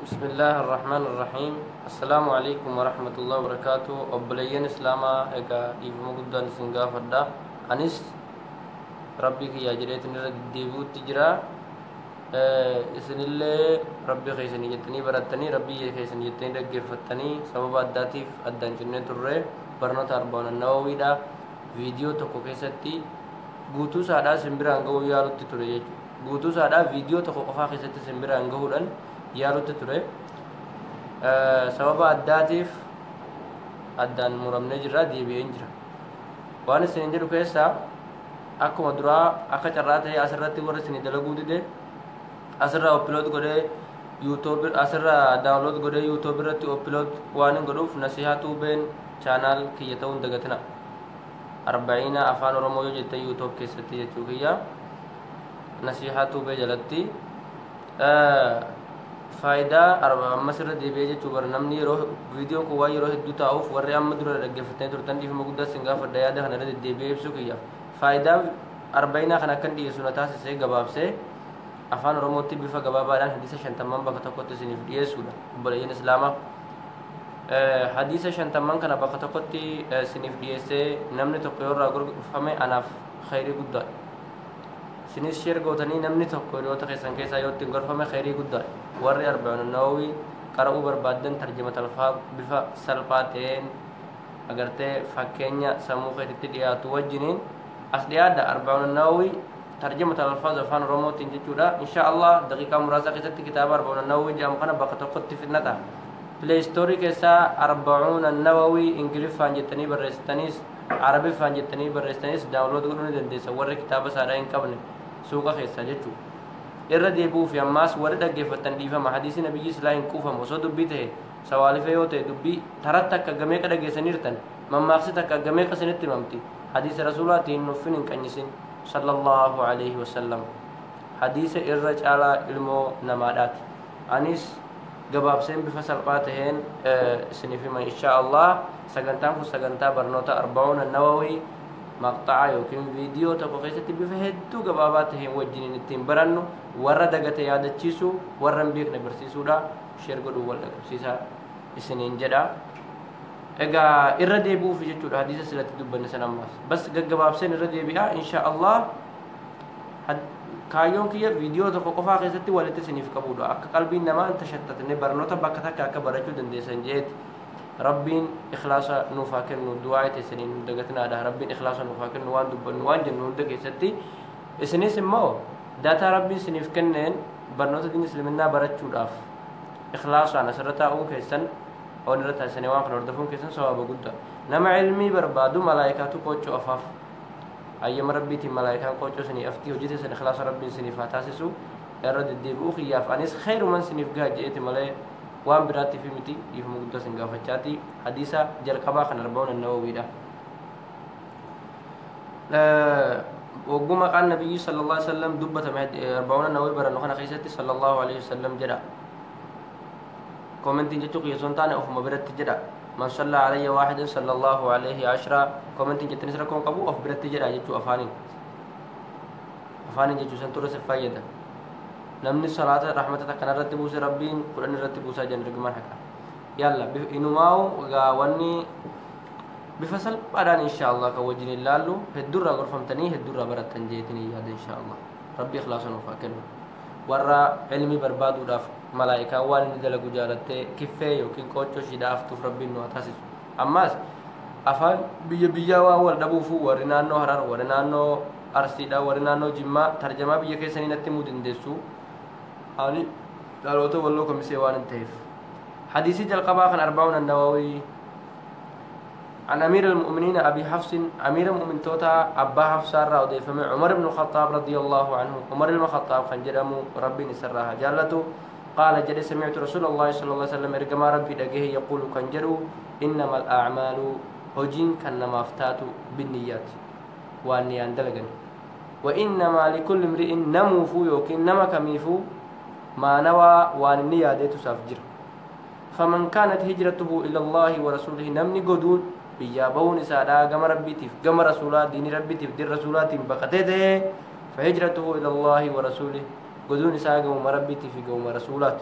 بسم الله الرحمن الرحيم. السلام عليكم ورحمة الله وبركاته. أبليين إسلاما إيكا إيفما قدان سنغا فدا أنيس ربي كي يجريت نرد ديبو تجرا إسن الله ربي خيسني جتني براتني ربي خيسني جتني دقير فتني سبب أداتيف أدان جنة ترى برنا تربان النووي دا فيديو تكو كيستي guutuu saadhaa simbira angahuu yaalutti ture jechuudha. Guutuu saadhaa viidiyoo tokko qofaa keessatti simbira angahuudhaan yaalutti ture. Sababa addaatiif addaan muramnee jirra, deebi'een jira. Waan isin jedhu keessaa akkuma duraa akka carraa ta'e asirratti warra isin dalaguu dide asirraa upload godhee YouTube asirraa download godhee YouTube irratti upload waan hin godhuuf nasihaa tuubeen chaanaal kiyya ta'uun dagatina. 40 afaan oromoo yoo jette YouTube keessatti jechuu kiyya nasihaa tuubee jalatti faayidaa ammas irra deebi'ee jechuu bara namni yeroo viidiyoon kun waan yeroo hedduu taa'uuf warri amma dura dhaggeeffatanii turtan dhiifama guddaa sin gaafadha yaada kana irra deddeebi'ee ibsuu kiyya faayidaa 40 kan akkan dhiyeessu na taasisee gabaabsee afaan oromootti bifa gabaabaadhaan hadiisa 50 bakka tokkotti isiniif dhiyeessuudha obboleeyyan islaamaa hadiisa 50 kana bakka tokkotti isiniif dhiyeessee namni tokko yoo irraa gorfame anaaf khayrii guddaa sinis sheer gootanii namni tokko hiriyoota keessan keessaa yoo ittiin gorfame khayrii guddaa warri arba'uun nawawi qara'uu barbaaddan tarjama talfaa bifa salphaa ta'een agartee fakkeenya sammuu keetitti dhiyaatu wajjiniin as dhiyaadda arba'uun nawawi tarjama talfaa afaan oromootiin jechuudha insha Allah daqiiqaa muraasa keessatti kitaaba arba'uun nawawi jedhamu kana bakka tokkotti fidnata Play Store keessaa arba'uun nawawi ingiliffaan jettanii barreessitanis arabiffaan jettanii barreessitanis daawunlood godhuu ni dandeessa warri kitaaba saadhaa hin qabne suuqa keessaa jechuudha. Irra deebi'uu fi ammaas warri dhaggeeffattan dhiifama hadiisi nabiyyi islaa hin quufamu osoo dubbii ta'e sawaalifee yoo ta'e dubbii taratti akka gameeqa dhageessaniirtan mammaaksit akka gameeqa isinitti himamti hadiisa rasuulaatiin nuffin hin qanyisin sallallahu alaihi wasallam hadiisa irra caalaa ilmoo namaadhaati anis gabaabseen bifa salphaa taheen isiniif hima insha Allah sagantaan kun sagantaa barnoota arba'uun nawawi maqxaa yookiin viidiyoo tokko keessatti bifa hedduu gabaabaa taheen wajjiniin ittiin barannu warra dagate yaadachiisu warra hin beekne barsiisuudha sheer godhuu wal dhaqqabsiisaa isiniin jedha egaa irra deebi'uuf jechuudha hadiisa silatti dubbanne san ammaas bas gaggabaabseen irra deebi'aa insha Allah kaayyoon kiyya viidiyoo tokko qofaa keessatti walitti isiniif qabuudha akka qalbiin namaa hin tashattatne barnoota bakka takka akka barachuu dandeessan jeeti rabbiin ikhlaasa nuuf haa kennu du'aa itti isiniin dagatinaadha rabbiin ikhlaasa nuuf haa kennu waan dubbannu waan jennu hunda keessatti isinis immoo daataa rabbiin isiniif kenneen barnoota diin islaaminaa barachuudhaaf ikhlaasaan asirra taa'uun keessan on irra taasisanii waan kana hordofuun keessan sawaaba guddaa nama ilmii barbaadu malaayikaatu qochoo afaaf ayyama rabbiitiin malaayikaan qochoo sinii aftii hojjete san ikhlaasa rabbiin siniif haa taasisu irra deddeebi'uu kiyyaaf anis khayruman siniif gaha je'eeti malee waan biraatti fi miti dhiifama guddaa sin gaafachaati hadiisa jalqabaa kan arba'uun nawawiidha wagguu maqaan nabiyyi sallallahu alaihi wasallam dubbatame arba'uun nawawi barannu kana keessatti sallallahu alaihi wasallam jedha komentiin jechuu kiyyasoon taane ofuma biratti jedha من صلى علي واحد صلى الله عليه 10 كومنتين جتني سركون قبو أف برتي جرا جتو أفانين جتو سنتورة سفايدة نمني الصلاة رحمة كنا رتبو ربين قرآن رتبو سجن رجمان حكا يلا إنماو واني بفصل بعدان إن شاء الله كوجين اللالو هدورا غرفم تاني هدورا برتن جيتني ياد إن شاء الله ربي إخلاصا وفاكنه warra ilmi barbaaduudhaaf malaayikaa waan inni dalagu jaalattee kiffee yookiin qochoo shidaaftuuf rabbiin nu taasisu ammaas afaan biyyaa waan wal dhabuufu warri naannoo harar warri naannoo arsiidha warri naannoo jimmaa tarjamaa biyya keessanii natti himuu dandeessu ani dhaloota walloo komisee waan hin ta'eef hadiisii jalqabaa kan arba'uun nawawi عن أمير المؤمنين أبي حفص أمير المؤمنين توتا أبا حفص راودي فمن عمر بن الخطاب رضي الله عنه عمر بن الخطاب خنجرم ربي نسرها جالته قال جل سمعت رسول الله صلى الله عليه وسلم إرجما ربي دقيه يقول خنجروا إنما الأعمال هجين كنما افتات بالنيات وأني أندلجن وإنما لكل امرئ نموفو يوكين نما كميفو ما نوى وأن النية تسافجر فمن كانت هجرته إلى الله ورسوله نمني قدود biyyaa bahuun isaadha gama rabbiitiif gama rasuulaa diinii rabbiitiif din rasuulaatiin baqatee ta'e فهجرته إلى الله ورسوله قدون ساقه مربتي في قوم رسولات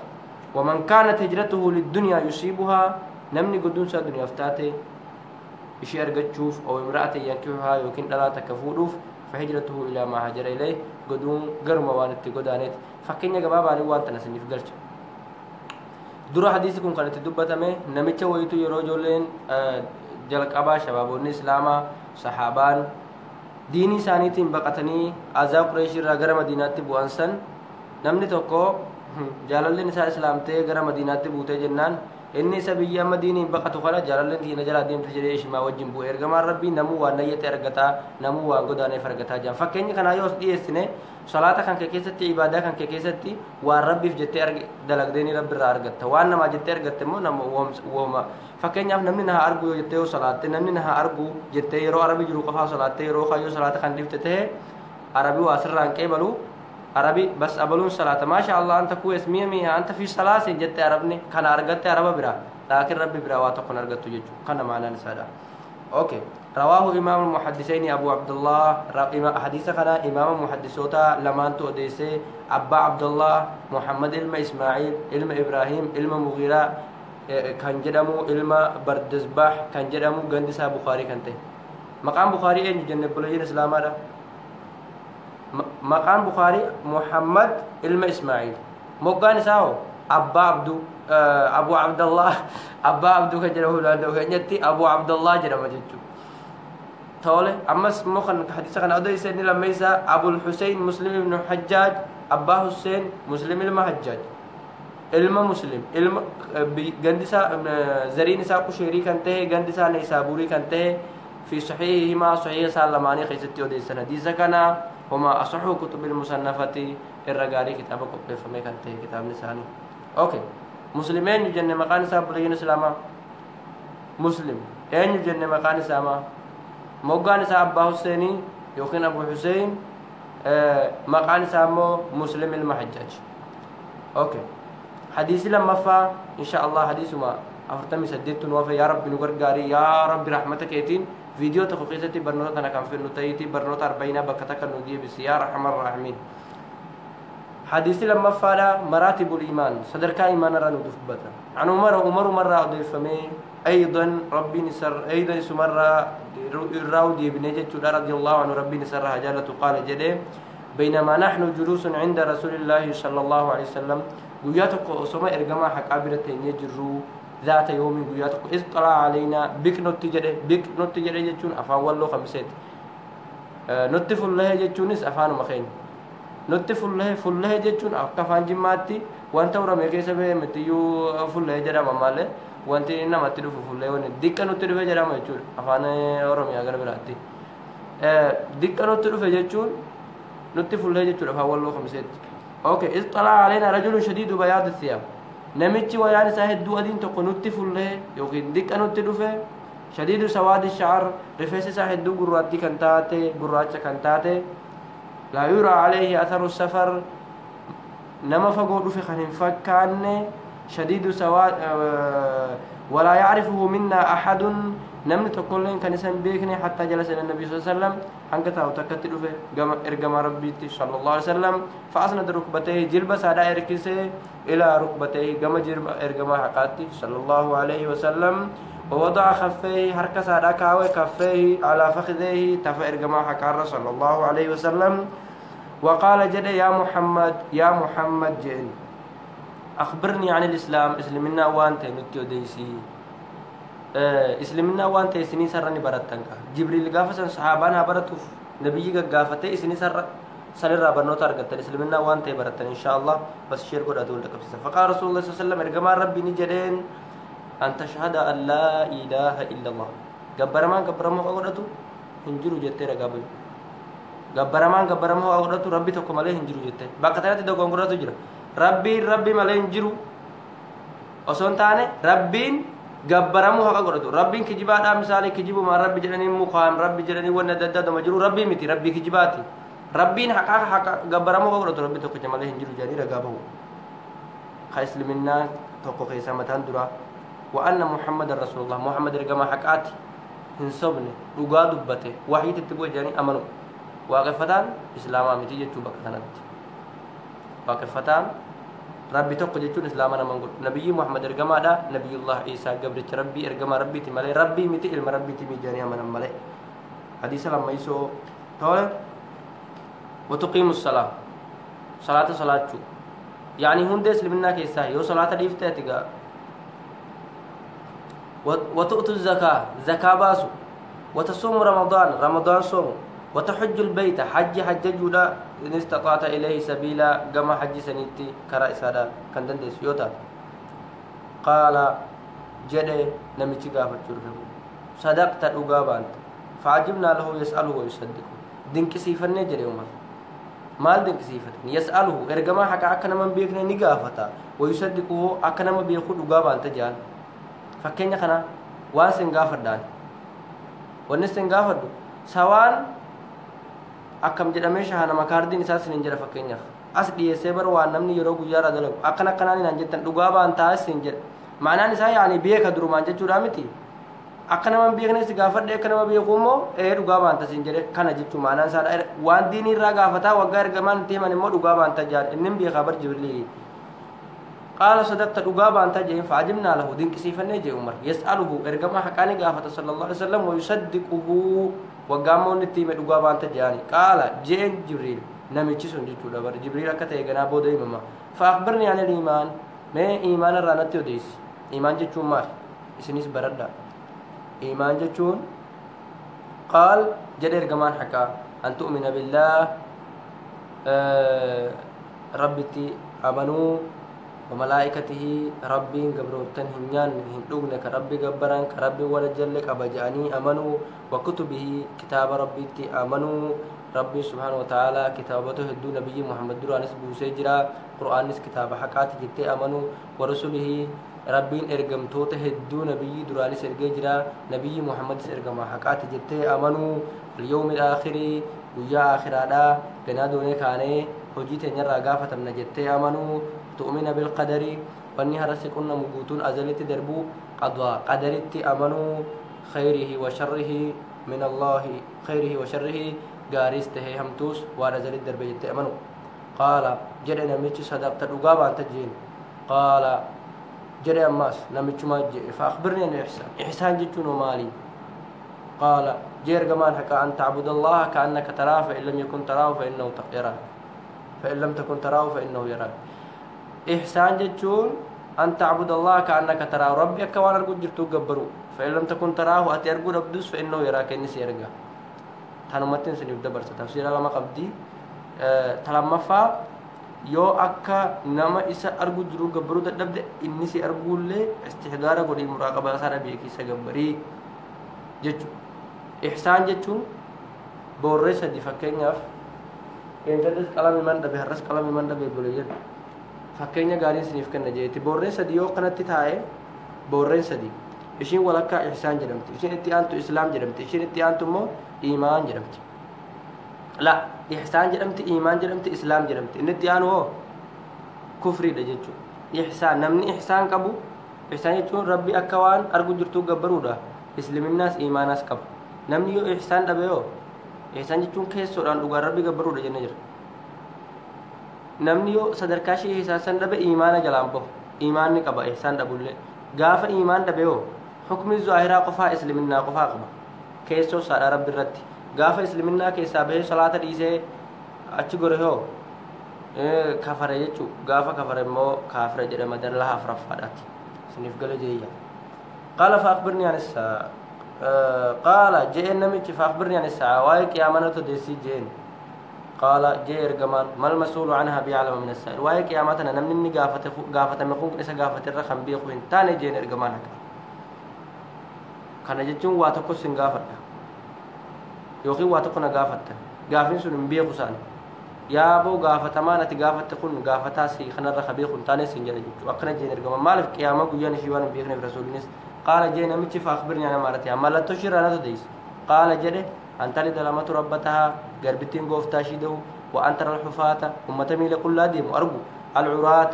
ومن كانت هجرته للدنيا يصيبها نمني قدون سا دنيا فتاته إشي أرجع تشوف أو امرأة ينكحها يمكن لا تكفولوف فهجرته إلى ما هاجر إليه قدون قرم وانت قدانت فكين يا جماعة علي وانت نسني في قرش درا حديثكم كانت تدبت أمه نمتى ويتو يروجولين جلك أبا شباب الإسلام صحابان ديني سانيتين بقتني عذاب قريش راجر مدينة بوانسن نمني توكو جالل نساء إسلام تي غير مدينة بوته جنان إني سبيا مدينة بقى تخلا جلال دين جلال دين تجري إيش ما وجم بو إرجع ربي نمو ونية ترجعتا نمو وعقدانه فرجعتا جام فكيني كنا يوس دي السنة صلاة كان كيستي عبادة كان كيستي وربي في جت دلق ديني رب رارجعتا وانا ما جت رجعتا مو نمو وما فكيني أف نمني نها أرجو جت صلاة نمني نها أرجو جت يرو عربي جرو كفا صلاة يرو خايو صلاة كان لفتته عربي واسر رانكي بلو عربي بس أبلون صلاة ما شاء الله أنت كويس مية مية أنت في صلاة سجدت عربني كان أرجعت عرب برا لكن ربي برا واتقون أرجعت يجوا كان معنا نسادا أوكي رواه إمام المحدثين أبو عبد الله حديث كان إمام المحدثوتا لمان توديسه أبا عبد الله محمد إلما إسماعيل إلما إبراهيم إلما مغيرة كان جدامو إلما بردزباح كان جدامو جندسا بخاري كنته مقام بخاري إيه جنب بلجين إسلام هذا مقام بخاري محمد إلما إسماعيل مقان ساو أبو عبد الله أبا عبد كجره لانه كنيتي أبو عبد الله جرى مجدو تولي أما مخن حديث كان أدري سيدنا لما يسا أبو الحسين مسلم بن حجاج أبا حسين مسلم المحجاج إلما مسلم إلما جندسا زرين ساقو شيري كنته جندسا نيسابوري كنته في صحيحهما صحيح سالماني خيستي ودي سنة دي زكنا وما أصحوا كتب المصنفة الرجالي كتابك بفمي كنته كتاب نساني أوكي مسلمين يجن مكان سام بلين إسلاما مسلم أين يجن مكان ساما موجان سام أبا حسيني يوكين أبو حسين مكان سامو مسلم المحجاج أوكي حديث لما فا إن شاء الله حديث ما أفرتمي سديت نوافي يا رب نقر قاري يا رب رحمتك يتين فيديو تخصيصتي برنوت أنا كان في النتايتي برنوت 40 بكتك النودي بسيار رحم الرحمين حديث لما فعل مراتب الإيمان صدر كإيمان رانو دفبتا عن عمر مرة أضيف مي أيضا ربي نسر أيضا سمرة الراودي بن جد رضي الله عنه ربي نسر هجالة قال جده بينما نحن جلوس عند رسول الله صلى الله عليه وسلم قياتك أسماء إرجما حق عبرتين يجروا ذات يوم قياتك إذ طلع علينا بك نتجري جتون أفاول له خمسات نتف الله جتونس أفانو مخين نتف الله فله جتون أكفان جماتي وانت ورا ميكي سبه متيو فله جرا مماله وانت إنما تلو فله وان ديكا نتلو جرا ما يجور أفان ورا مي أغلب راتي ديكا نتلو جتون نتف الله جتون أفاول له خمسات أوكي إذ طلع علينا رجل شديد بياض الثياب نمتي ويعني ساهد دو أدين تقنوت فله يوكي ديكا نتلو شديد سواد الشعر رفيس ساهد دو قراتي كنتاتي قراتش كنتاتي لا يرى عليه أثر السفر نما فقود في خنين فكان شديد سواد ولا يعرفه منا أحد نمن تقولين كان بيكني حتى جلس إلى النبي صلى الله عليه وسلم حنكته وتكتلوا في إرجم ربي صلى الله عليه وسلم فأسند ركبتيه جلبس على إركسه إلى ركبتيه جم إرجم حقاتي صلى الله عليه وسلم ووضع خفيه حركة على كاوي كفيه على فخذيه تفا إرجم حكار صلى الله عليه وسلم وقال جد يا محمد جئن أخبرني عن الإسلام إسلمنا وانت نتيو ديسي إسلمنا وانت إسني سرني براتنك جبريل قافة صحابانا براتوف نبي قافة إسني سر رابنو تارجت إسلمنا وانت براتن إن شاء الله بس شير قد أدول لك فقال رسول الله صلى الله عليه وسلم إرجما ربي نجدين أن تشهد أن لا إله إلا الله قبرمان أقولتو هنجرو جتة رقابي قبرمان أقولتو ربي تقوم عليه هنجرو جتة بقتنا تدقون قولتو جرا ربي مالي هنجرو أصلا تاني ربي قبرمو حقا قولتو ربي كجبات مثالي كجبو ما ربي جلني مقام ربي جلني ونددد مجرو ربي متي ربي كجباتي ربي حقا قبرمو قولتو ربي تقوم عليه هنجرو جاني رقابه خايس لمنا تقو خيسا متان درا وأن محمد رسول الله محمد رقم حقاتي هنصبني وقاد بته وحيد تبوي جاني أمنوا واقفتان إسلام أمتي جتوا بكتنات واقفتان ربي توك جتون إسلامنا من قول نبي محمد إرجما دا نبي الله عيسى قبرت ربي إرجما ربي تملي ربي متي إلما ربي تمي جانيا من ملي حديث لما يسو طول وتقيم الصلاة صلاة شو يعني هندس لمنا كيسا يو صلاة ديفتة تيجا وتؤتوا الزكاة زكاة باسو وتصوم رمضان صوم وتحج البيت حج جودا إن استطعت إليه سبيلا كما حج سنيتي كرا إسادا كان دندس يوتا قال جدي نمشي غافة جرفه صدقت الأقابان فعجبنا له يسأله ويصدقه دينك سيفن جري عمر مال دينك سيفن يسأله إرجما حكا أكنا من بيكنا نغافتا ويصدقه أكنا من بيخود أقابان تجان فكينا خنا وان غافر دان ونسن غافر سوان akkam jedhamee shahana makaardiin isaa sin jira fakkeenyaaf as dhiyeessee bar waan namni yeroo guyyaa irraa dalagu akkana akkanaan naan jettan dhugaa baan taa'es sin jedha maanaan isaa yaani beeka durumaan jechuudha miti akka nama beeknes gaafadhe akka nama beeku immoo dhugaa baan tasin jedhe kana jechuu maanaan isaa waan diinii irraa gaafataa waggaa ergamaan itti himan immoo dhugaa baan tajaan inni beekaa bar jibriilii قال صدقت دغابا انت جين فعجبنا له دين كسيفني جي عمر يساله ارغما حقاني غافت صلى الله عليه وسلم ويصدقه وغامون تيم دغابا انت جاني قال جين جبريل نمچي سن جتو دبر جبريل اكته غنا بودي مما فاخبرني عن الايمان ما ايمان رانت يديس ايمان جچون ما اسنيس بردا ايمان جچون قال جد ارغمان حقا ان تؤمن بالله ربتي امنوا وملائكته ربي قبروتن هنيان هندوغنا كربي قبران كربي ولا جلك أبجاني أمنوا وكتبه كتاب ربي آمنوا ربي سبحانه وتعالى كتابته هدو نبي محمد درانس بوسجرا قرآن كتاب حقات جت آمنوا ورسله ربي إرجمتوته هدو نبي درانس إرججرا نبي محمد إرجم حقات جت آمنوا اليوم الآخر ويا آخر هذا كنادوني كانه هجيت نرى قافة من جت آمنوا تؤمن بالقدر واني هرس كنا مبوتون ازلت دربو قضاء قدرت امنوا خيره وشره من الله خيره وشره غارسته همتوس ونزلت دربيت امنوا قال جدنا ميچ صدقت دغابا انت جين قال جد اماس نمچ ما فاخبرني عن الاحسان احسان جتونو مالي قال جير جمان حكى ان تعبد الله كانك تراه فان لم يكن تراه فانه يراك فان لم تكن تراه فانه يراك إحسان جتون أن تعبد الله كأنك تراه ربك وأنا أرجو جرتو جبرو فإن لم تكن تراه أتي أرجو ربدوس فإنه يراك إني سيرجع تنمتين سنيف دبر تفسير لما قبدي تلما فا يو أكا نما إسا أرجو جرو جبرو تبدأ إني سي أرجو له استحضار قولي مراقبة سارة بيكي سجبري جتو إحسان جتون بورس دي فكين يف إن تدرس كلام من دبي هرس كلام من دبي بوليجر fakkeenya gaariin siniif kenna jeeti boorreen sadii yoo kanatti taa'e boorreen sadii ishiin walakkaa ihsaan jedhamti ishiin itti aantu islaam jedhamti ishiin itti aantu immoo iimaan jedhamti la ihsaan jedhamti iimaan jedhamti islaam jedhamti inni itti aanu hoo kufriidha jechuudha ihsaan namni ihsaan qabu ihsaan jechuun rabbi akka waan argu jirtuu gabbaruudha islaminaas iimaanaas qaba namni yoo ihsaan dhabe yoo ihsaan jechuun keessoodhaan dhugaan rabbi gabbaruudha jenne jira namni yoo sadarkaa shii ihsaan dhabe iimaana jalaan bahu iimaanni qaba ihsaan dhabullee gaafa iimaan dhabe yoo hukmi zaahiraa qofaa islaminaa qofaa qaba keessoo saadhaa rabbi irratti gaafa islaminaa keessaa bahee salaata dhiisee achi gore yoo kafare jechuu gaafa kafare immoo kaafira jedhama dallaa afraffaadhaati siniif gala jeeyya qaala faaqbirni an isaa qaala jeen namichi faaqbirni an isaa waa'ee qiyaamanatu deessii jeen قال جير جمان ما المسؤول عنها بيعلم من السائل واي قيامتنا نمني غافته مخون إسا غافته الرخم بيخوين تاني جير جمانك كان جتون واتكو سنغافته يوخي واتكو نغافته غافين سن بيخوسان يا ابو غافته ما نتي غافته كن غافتا سي خنا الرخم بيخون تاني سنجل جتو اكنا جير جمان مالف قيامه غيان شيوان بيخني رسول الله قال جينا متي فاخبرني انا مارتي ما لا تشير انا تديس قال جده أنت لدلمة ربتها قربتين قوفتا شيدو وأنت الحفاة أمتمي لكل ديم أرجو العراة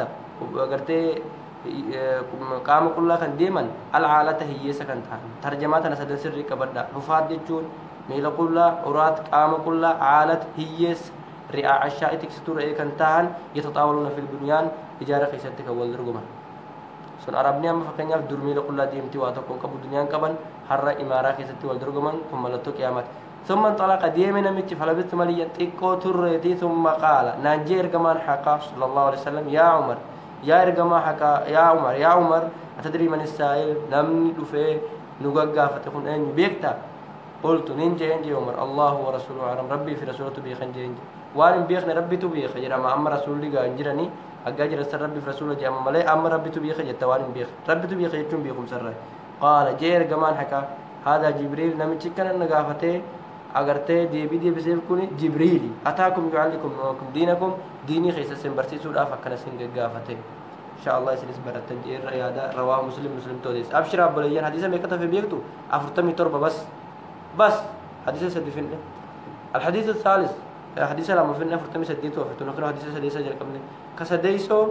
وقرتي قام كل كان ديما العالة هي سكنتها ترجمات أنا سد سري كبدا حفاة دجون ميل كل عراة قام كل عالة هي رعاء الشاء تكستور أي كنتان يتطاولون في البنيان إجارة خيستك والدرجمان سن عربني أما فكنيا في درمي لقول الله ديمتي واتقون كبر دنيا كبن حر إمارة خيستي والدرجمان ثم لتوك يامات ثم انطلق ديمنا متي فلبثت مليا تيكو تريتي ثم قال نانجير كمان حقا صلى الله عليه وسلم يا عمر يا إرجما حكا يا عمر أتدري من السائل نمني دفه نوجا فتكون أين بيكتا قلت ننجي عمر الله ورسوله أعلم ربي في رسولته بيخنجي وأنا بيخن ربي تبيخ جرا ما أمر رسول لي جراني أجاجر سر ربي في رسوله جام ملأ أمر ربي تبيخ جتوان بيخ ربي تبيخ يجون بيخم سر قال جير جمان حكا هذا جبريل نمشي كنا نجافته أجرته دي بسيف كوني جبريل أتاكم يعلمكم دينكم ديني خيس سنبرسي سورة فكنا سنجافته إن شاء الله يسلس برات جير هذا رواه مسلم توديس أبشر أبليان حديثا ميكتا في بيكتو أفرتمي تربة بس حديث سد فين الحديث الثالث حديث لما فين أفرتمي سديته وفتنا كنا حديث سديسا جل كمل كسديسو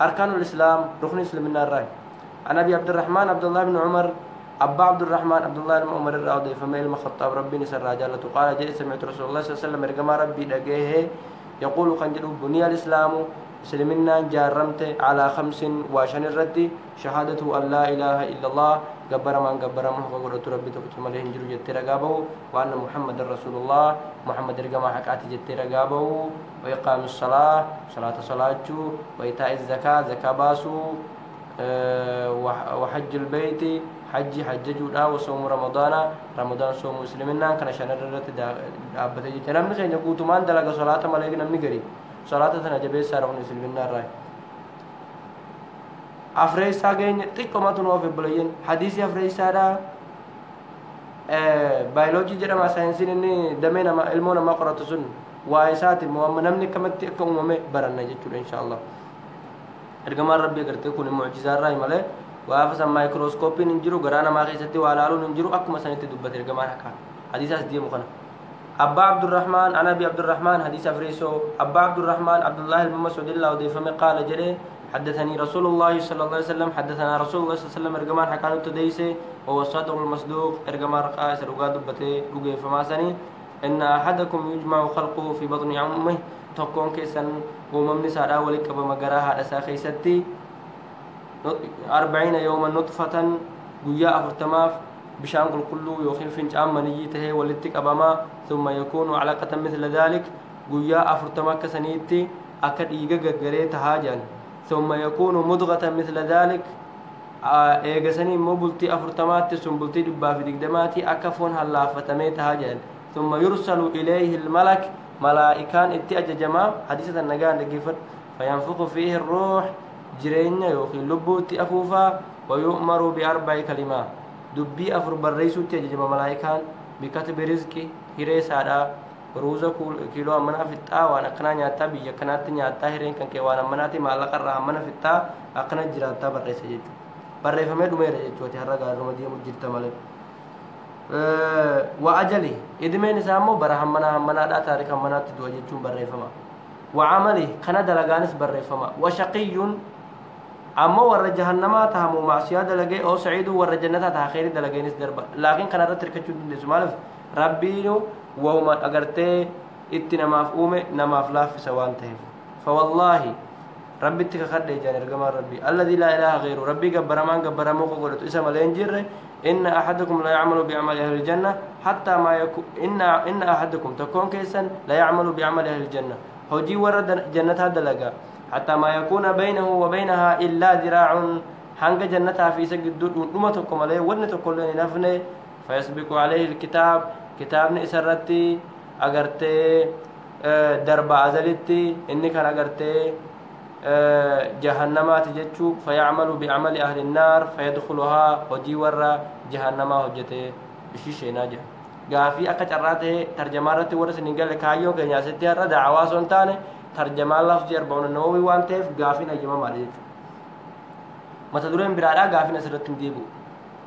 أركان الإسلام ركن الإسلام من الرأي عن أبي عبد الرحمن عبد الله بن عمر أبا عبد الرحمن عبد الله بن عمر الراضي فميل المخطاب ربي نسر رجالته قال جاء سمعت رسول الله صلى الله عليه وسلم رجما ربي دقيه يقول خنجر بني الإسلام سلمنا جارمت على 5 واشن الردي شهادته أن لا إله إلا الله جبر من جبر من هو قدرت ربي تكتم عليه جرو جت رجابه وأن محمد رسول الله محمد رجما حكات جت رجابه وإقام الصلاة صلاة وإيتاء الزكاة زكاة باسو وحج البيت حج جودا وصوم رمضان صوم مسلمنا كان شان الرت دابته جنم خين قوتمان دلغ صلاه ملائكه نمني غري صلاه تنجبه سارون مسلمنا راي افريسا غين تيكماتو في بلين حديث افريسا دا بيولوجي جرما ساينس ني دمنا ما علمنا ما قرات سن وايسات المؤمن نمني كمت كومه برنا جتو ان شاء الله ارجما ربي غرتي كون معجزات راي مله وافس مايكروسكوب ننجرو غرانا ما خيستي والالو ننجرو اكما سنتي دبت ارجما حكا حديث اس دي مخنا ابا عبد الرحمن انا ابي عبد الرحمن حديث افريسو ابا عبد الرحمن عبد الله بن مسعود الله ودي فما قال جري حدثني رسول الله صلى الله عليه وسلم حدثنا رسول الله صلى الله عليه وسلم ارجما حكا تديسه هو الصادق المصدوق ارجما رقا سرغا دبته دوغي فما سني ان احدكم يجمع خلقه في بطن امه تكون كيسن وممن سادا ولك بمغراها دسا خيستي 40 يوما نطفة قويا أفرتماف بشان كله يوخين فنجام منيته ولتك أبما ثم يكون علاقة مثل ذلك قويا أفرتما كسنيتي أكد إيجا غريت هاجان ثم يكون مضغة مثل ذلك إيجاسني مبلتي أفرتمات سنبلتي دبا في دقدماتي أكفون هلا فتميت هاجان ثم يرسل إليه الملك ملائكان اتأج جماع حديثة النجان لقفت فينفخ فيه الروح جرينا يوخي لبوتي أفوفا ويؤمر ب4 كلمات دبي أفر بريسو تجمع ملائكان بكتب رزقي هريس هذا روزا كيلو أمنا في التا وأنا كنا نياتا بيجا كنا تنياتا هرين كان كيوانا مناتي ما لقى الرحمن في التا أكنا جراتا بريس يجو بري فما دومير يجو تهرجع رمضي مجرد مالك وأجله إدمين سامو برحمنا لا تارك منات دوجتون بري فما وعمله كنا دلغانس بري فما وشقي أما ور جهنم تهم معصية دلقي أو سعيد ور جنة تأخير دلقي نس درب لكن كنا رترك شو نسمعه ربينو وهم أجرته إتنا مفهوم نمافلا في سوانته فوالله ربي تكخد جاني رجما ربي الذي لا إله غيره ربي جبرمان جبرمو قولت اسم الإنجيل إن أحدكم لا يعمل بعمل أهل الجنة حتى ما يكون إن أحدكم تكون كيسا لا يعمل بعمل أهل الجنة هجي ورد جنة هذا لقى حتى ما يكون بينه وبينها إلا ذراع حنق جنتها في سجد أمتكم عليه ونتكم لن نفنه فيسبق عليه الكتاب كتاب نسرتي أجرتي درب عزلتي إني كان أجرتي جهنمات جتشو فيعمل بعمل أهل النار فيدخلها وجي ورا جهنم هجته بشيء ناجح غافي أكترته ترجمارته ورس نقول كايو كنيا ستيار دعوة سنتانه ترجمة لفظ 40 النووي وانتف غافين أجمع مالك متى دورين برادا غافين أسرتهم ديبو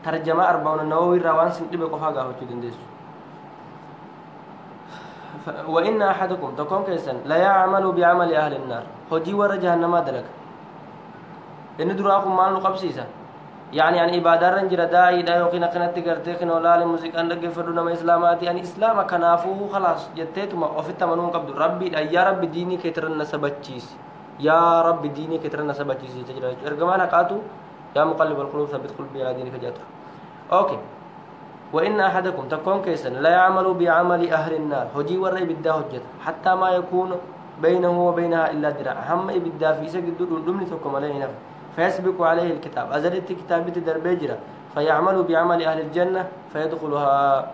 ترجمة 40 النووي روان سنتي بقفا غافو تدندس وإن أحدكم تكون كيسن لا يعمل بعمل أهل النار هجي ورا جهنم دلك إن دراكم مال نقبسيسا يعني إبادة رنجر داعي دا يوكينا كنت قرتي كنو لالي موسيقى لك فردونا ما إسلاماتي يعني إسلام كنافوه خلاص جتيتما وفي التمنون قبض ربي يا ربي ديني كيترن سبتشيس يا رب ديني كترنا سبا جيسي تجرى إرجمانا قاتو يا مقلب القلوب ثبت قلبي على دينك جاتر أوكي وإن أحدكم تكون كيسا لا يعمل بعمل أهل النار هجي ورّي بدا هجت حتى ما يكون بينه وبينها إلا ذراع هم بدا في سجد دمني ثكم عليه نفس فيسبق عليه الكتاب أزلت كتابة دربجرة فيعمل بعمل أهل الجنة فيدخلها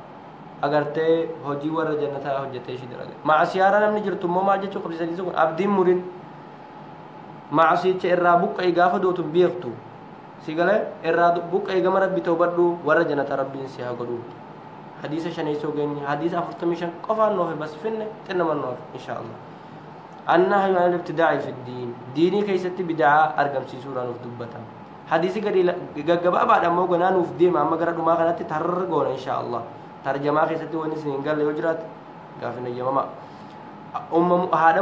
أجرتي هجي ورّ جنتها هجتي شدرا مع سيارة لم نجرت ما جت قبل سجدكم أبدي مرين مع سيتش الرابق أي قافة دوت بيختو سيقال الرابق أي جمرة بتوبردو ورّ جنة ربي سيها قدو حديث شنيسو جني حديث أفرتميشن قفان نوه بس فينه تنما نوه إن شاء الله النهي عن الابتداع في الدين ديني كيستي بدعة أرقم سورة نوف دبتا حديث قريل جبا بعد ما قلنا نوف ديم أما قرأت ما كانت تتحرقون إن شاء الله ترجمة كيستي ونسين قال لي وجرات قافنا يا هذا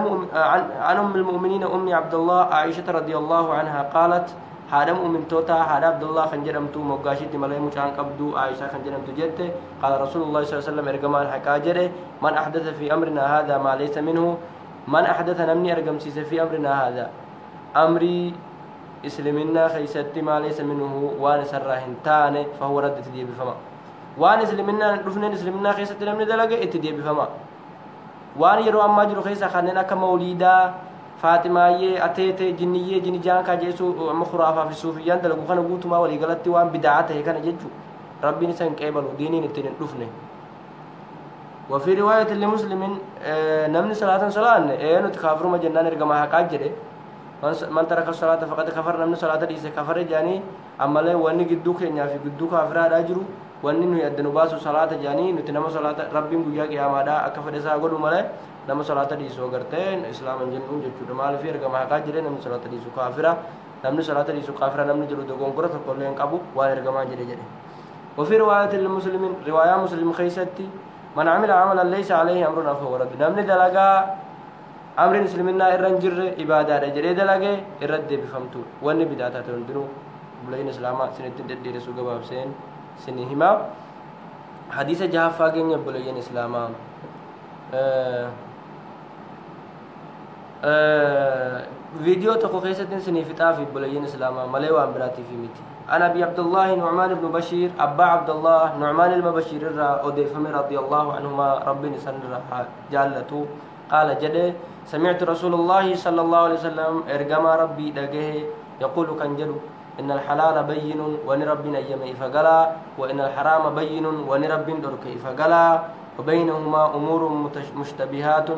عن أم المؤمنين أم عبد الله عائشة رضي الله عنها قالت هذا مؤمن توتا هذا عبد الله خنجرم تو مقاشي ملاي مشان قبدو عائشة خنجرم تو جت قال رسول الله صلى الله عليه وسلم إرجمان حكاجره من أحدث في أمرنا هذا ما ليس منه من أحدث نمني أرجم سيس في أمرنا هذا أمري إسلامنا خيست ما ليس منه وان سرهن تاني فهو رد تدي بفما وان إسلامنا رفنا إسلامنا خيست نمني دلقة اتدي بفما وان يرو أما جرو خيسا خاننا كموليدا فاطمة أتيت جنية جني جان كجيسو مخرافة في الصوفيان دلقو خنا قوتما ولي قالت وان بدعته كان جدّو ربي نسان كيبلو ديني نتنين رفنا وفي رواية لمسلم نمني صلاة نتكافر ما جنان رقما حقاجره من ترك الصلاة فقد كفر نمني صلاة ليس كفر جاني أما له واني قدوك يعني في قدوك أفراد أجرو واني نو يدنو باسو صلاة جاني نتنما صلاة ربي نقول يا مادا أكفر إسا أقول ماله نما صلاة ليسو قرتين إسلام جنون جتشو مال في رقما حقاجره نمني صلاة ليسو كافرة نمني صلاة ليسو كافرة نمني جلو دقون قرة كلين قبو وان رقما جري وفي رواية للمسلم رواية مسلم خيستي من عمل عملا ليس عليه أمرنا فهو رد نمني دلقا أمر مسلمنا إرنجر إبادة رجري دلقا إرد بفهمتو واني بداتا تندرو بلين إسلاما سنتين تدير سوق بابسين سنهما حديث جهافا جنيا بلين إسلاما فيديو تقو خيسة سنفتا في بلين إسلاما مليوان براتي في ميتي أنا أبي عبد الله نعمان بن بشير أبا عبد الله نعمان المبشر أديفم رضي الله عنهما ربي نسن جالته قال جده سمعت رسول الله صلى الله عليه وسلم إرجما ربي دقه يقول كنجلو إن الحلال بين ونربنا يمي فقلا وإن الحرام بين ونربنا دركي فقلا وبينهما أمور مشتبهات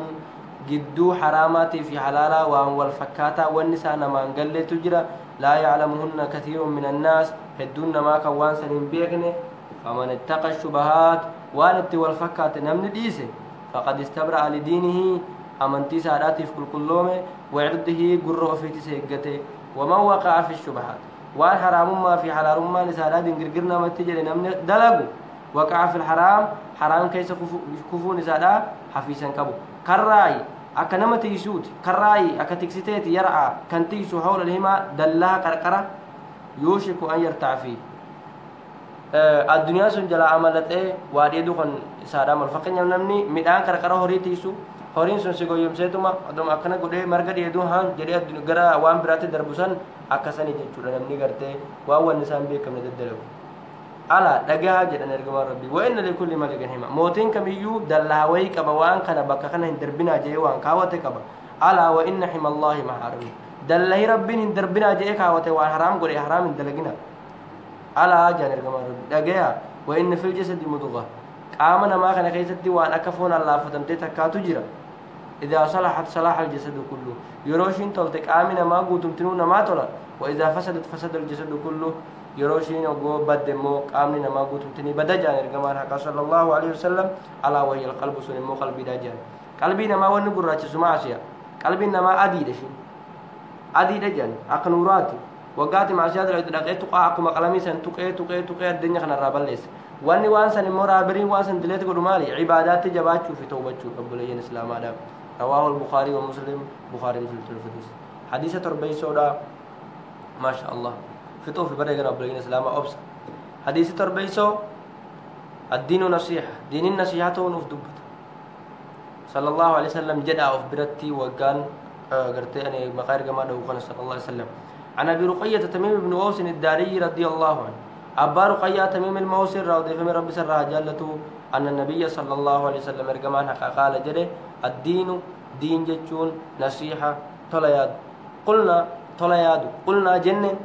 جدو حرامات في حلالا وأن والفكاتا والنساء ما انقل تجرى لا يعلمهن كثير من الناس هدون ما كوان سنين بيقنه فمن اتقى الشبهات وانت والفكات نمن ديسه فقد استبرأ لدينه أمنتي ساداتي في كل لومه وعرضه قره في تسيقته ومن وقع في الشبهات وان حرام ما في حلال ما نسادات انقرقرنا ما تجري نمن دلقوا وقع في الحرام حرام كيس كفو نسادا حفيسا كبو كالرأي أكنما تيسوت كالرأي أكتكستيت يرعى كان تيسو حول الهما دلها كركرة يوشك أن يرتع فيه الدنيا سنجلا عملت واديدو كان سادام الفقين يمنمني ميدان كركرة هوري تيسو هورين سنسيقو يمسيتما أدوم أكنا قده مرقد يدو هان جري قرى وان براتي دربوسان أكساني جنشو نمني قرتي وأول نسان بيكم نددلو على دقها جدنا رجوان ربي وإن لكل ملك هما موتين كم يو دلهاوي كبوان كان بكخنا هندربنا جيوان كاوته كبا على وإن حم الله محارمه دله ربي هندربنا جيه كاوته وان حرام قولي حرام هندلقنا على جدنا رجوان ربي دقها وإن في الجسد مضغة قامنا ما كان كيستي وان أكفون الله فتمتي تكاتو جرا إذا صلحت صلاح الجسد كله يروشين تلتك آمنا ما قوتم تنون ما تلا وإذا فسدت فسد الجسد كله يروشين وقو بدمو قامني نما قوتمتني بدجان ارغمان حق صلى الله عليه وسلم على وهي القلب سنمو قلبي دجان قلبي نما ونقر راج سماسيا قلبي نما ادي دشين ادي دجان اقنوراتي وقات مع شادر دقيت قاكم قلمي سن تقي الدنيا خنا رابليس واني وانسن مرابرين وانسن دليت قدمالي عبادات جباتشو في توبتشو قبلين الاسلام هذا رواه البخاري ومسلم بخاري مسلم الحديث حديث تربي سودا ما شاء الله فطوف بريغنا بلين اسلام ابس حديث تربيسو الدين نصيحه دين النصيحه ونفدبت صلى الله عليه وسلم جدا اوف برتي وقال قرتي أنا مقارق ما دوقنا صلى الله عليه وسلم. عن أبي رقية تميم بن أوس الداري رضي الله عنه أبا رقية تميم الموسر رضي فمن رب سر جلته أن النبي صلى الله عليه وسلم إرجمان حقا قال جده الدين دين جتون نصيحة طلياد قلنا طلياد قلنا جنن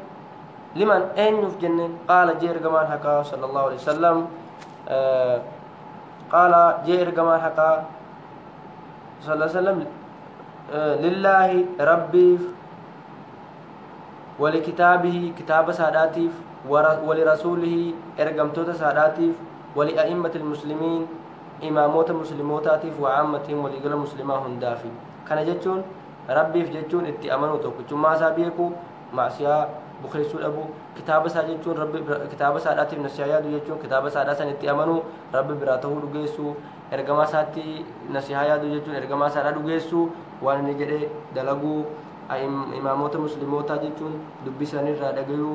لمن أين يف جنن قال جي إرجمان حقا صلى الله عليه وسلم قال جي إرجمان حقا صلى الله عليه وسلم لله ربي ولكتابه كتاب ساداتيف ولرسوله إرجمتوت ساداتيف ولأئمة المسلمين إماموت مسلموتاتيف وعامتهم ولقل مسلماه هندافي كان جتون ربي في جتون اتأمنوا توكو ما سابيكو معسيا بخيسو أبو كتاب ساجتون ربي كتاب ساداتيف نسيا جتون كتاب ساداتن اتأمنوا ربي براته لجيسو إرجما ساتي نسيا جتون إرجما سادات لجيسو وان نجري دلقو إماموت مسلموتا جتون دبساني رادقيو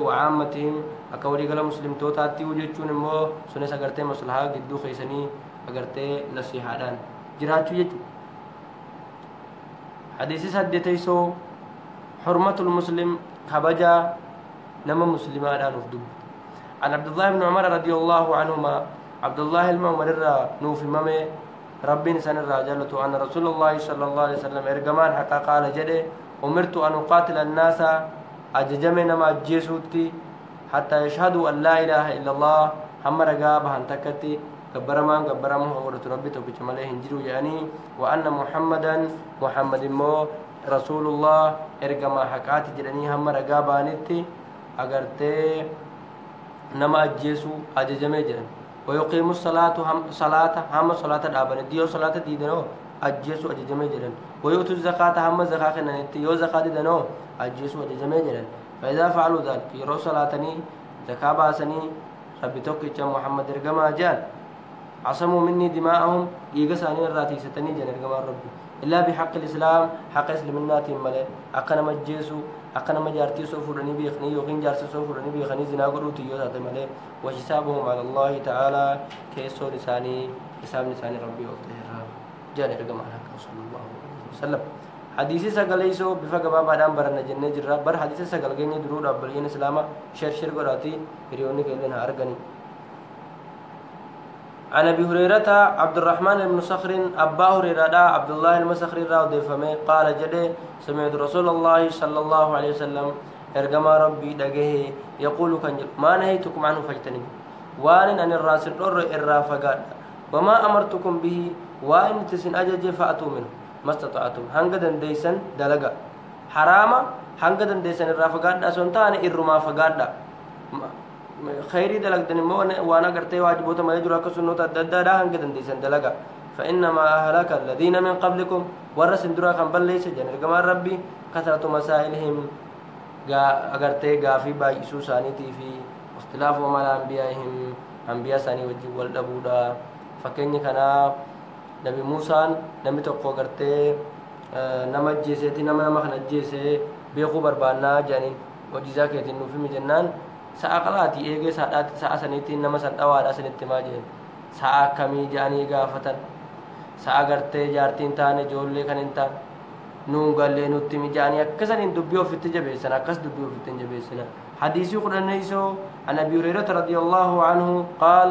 وعامتهم أكوري قال مسلم توتاتي وجتون مو سنة أغرتي مصلحة جدو خيسني أغرتي نصيحة دان جراتو جتو حديثي سدتيسو حرمة المسلم كبجا نما مسلمة دان افدب عن عبد الله بن عمر رضي الله عنهما عبد الله المؤمن نوفي مامي ربي نسان الرجال أن رسول الله صلى الله عليه وسلم إرجمان حقا قال جده أمرت أن أقاتل الناس أججمنا ما جيسوتي حتى يشهدوا أن لا إله إلا الله هم رقابة هنتكتي قبرمان ورد ربي توبيت مليه هنجروا يعني وأن محمد مو رسول الله إرجما حقات جراني هم رقابة نتي أغرتي نما أجيسو أججمي جران ويقيم الصلاة هم صلاة الأبن ديو صلاة ديدنو أجيسو أججمي جران ويؤتوا الزكاة هم زكاة نتي يو زكاة ديدنو أجيسو أججمي جران فإذا فعلوا ذلك يرو صلاتني زكاة باسني ربي توكي محمد إرجما جان عصموا مني دماءهم يقساني الراتي ستني جن إرجما ربي إلا بحق الإسلام حق إسلامنا تيمله أكنا مجيسو أكنا مجارتي سوفرني بيخني يوقين جارس سوفرني بيخني زنا قروتي يوتا تيمله وحسابهم على الله تعالى كيسو لساني حساب لساني ربي وطهرا جان إرجما صلى الله عليه وسلم حديثي سقليسو بفقبا بعدان برنا جنة جرا بر حديثي سقلقيني درود أبلين إسلاما شر قراتي ريوني كيلين أرغني عن أبي هريرة عبد الرحمن بن صخر أبا هريرة عبد الله المسخر راضي فمي قال جده سمعت رسول الله صلى الله عليه وسلم إرجما ربي دقه يقول كان ما نهيتكم عنه فاجتنبوا وان أن الراس الرر الرافقات وما أمرتكم به وإن تسن أجج فأتوا منه ما استطعتم هنقدن ديسن دلقا حراما هنقدن ديسن الرافقات أسنتان إرما فقات خيري دلق دنمو وانا قرتي واجبوتا ما يجرى كسنو تددا هنقدن ديسن دلقا فإنما أهلك الذين من قبلكم ورسن درا كان بل ليس جنر كما ربي كثرة مسائلهم أغرتي غافي بايسو سانيتي في اختلاف وما أنبيائهم أنبياء ساني وجه والدبودا فكيني كان نبي موسى نبي تقو غرتي نما جيسيتي نما خنا جيسي بيقو بربانا جانين وجزاك يتنو في مجنان سأقلاتي إيجي سأسنيتين نما سنتوارا سنتماجين سأكمي جاني غافتن سأغرتي جارتين تاني جولي كننتان نوغالي نتمي جاني أكسن دبيو في التجبيسنا أكس دبيو في التجبيسنا حديثي قرآن نيسو عن أبي هريرة رضي الله عنه قال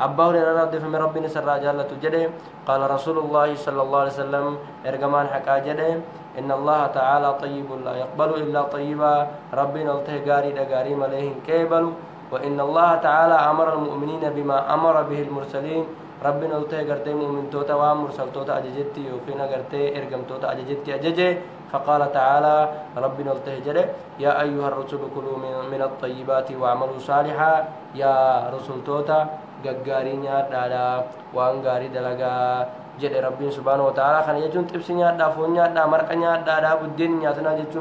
أبا هريرة رضي فمن ربنا سرى جالة جده قال رسول الله صلى الله عليه وسلم إرجمان حكا جده إن الله تعالى طيب لا يقبل إلا طيبا ربنا التهجاري دقاري مليهن كيبل وإن الله تعالى أمر المؤمنين بما أمر به المرسلين ربنا التهجرتي مؤمن توتا ومرسل توتا أججتي يوقينا قرتي إرجم توتا أججتي أججي فقال تعالى ربنا التهجره يا أيها الرسل كلوا من الطيبات واعملوا صالحا يا رسول توتا غغاري نيادا وانغاري دلغا جد ربي سبحانه وتعالى خان يجون تبسي نيادا فون نيادا مرق نيادا بدين نياتنا جچو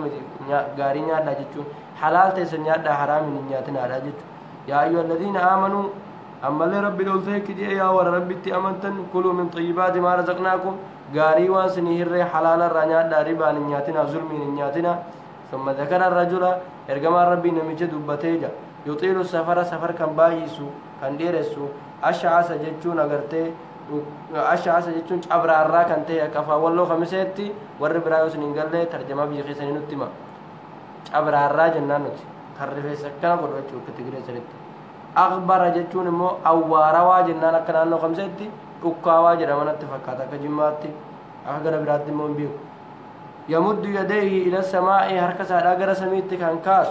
غاري نيادا جچو حلال تيس نيادا حرام نياتنا دا جچو يا ايها الذين امنوا اما لربي دولتك دي يا ور ربي تي امنتن كلوا من طيبات ما رزقناكم غاري وانسني هر حلال الرنيادا ربا نياتنا ظلم نياتنا ثم ذكر الرجل ارجما ربي نمجه دبتيجا يطيل السفر سفر كان بايسو كان ديرسو أشعث جتون أغرتي أشعث جتون أبرا الراكن تهي كفا والله خمسيتي والربرا يوسنين قال لي ترجمة بيجي سنين نتما أبرا الراجل نانوت خرفي سكنا قد وجهه كتجري سنت أخبر جتون مو أوارا واجن نانا كنانو خمسيتي أكوا جرا من اتفقاتا كجماتي أخبر براد مون بيو يمد يديه إلى السماء هركس على أجر سميت كان كاس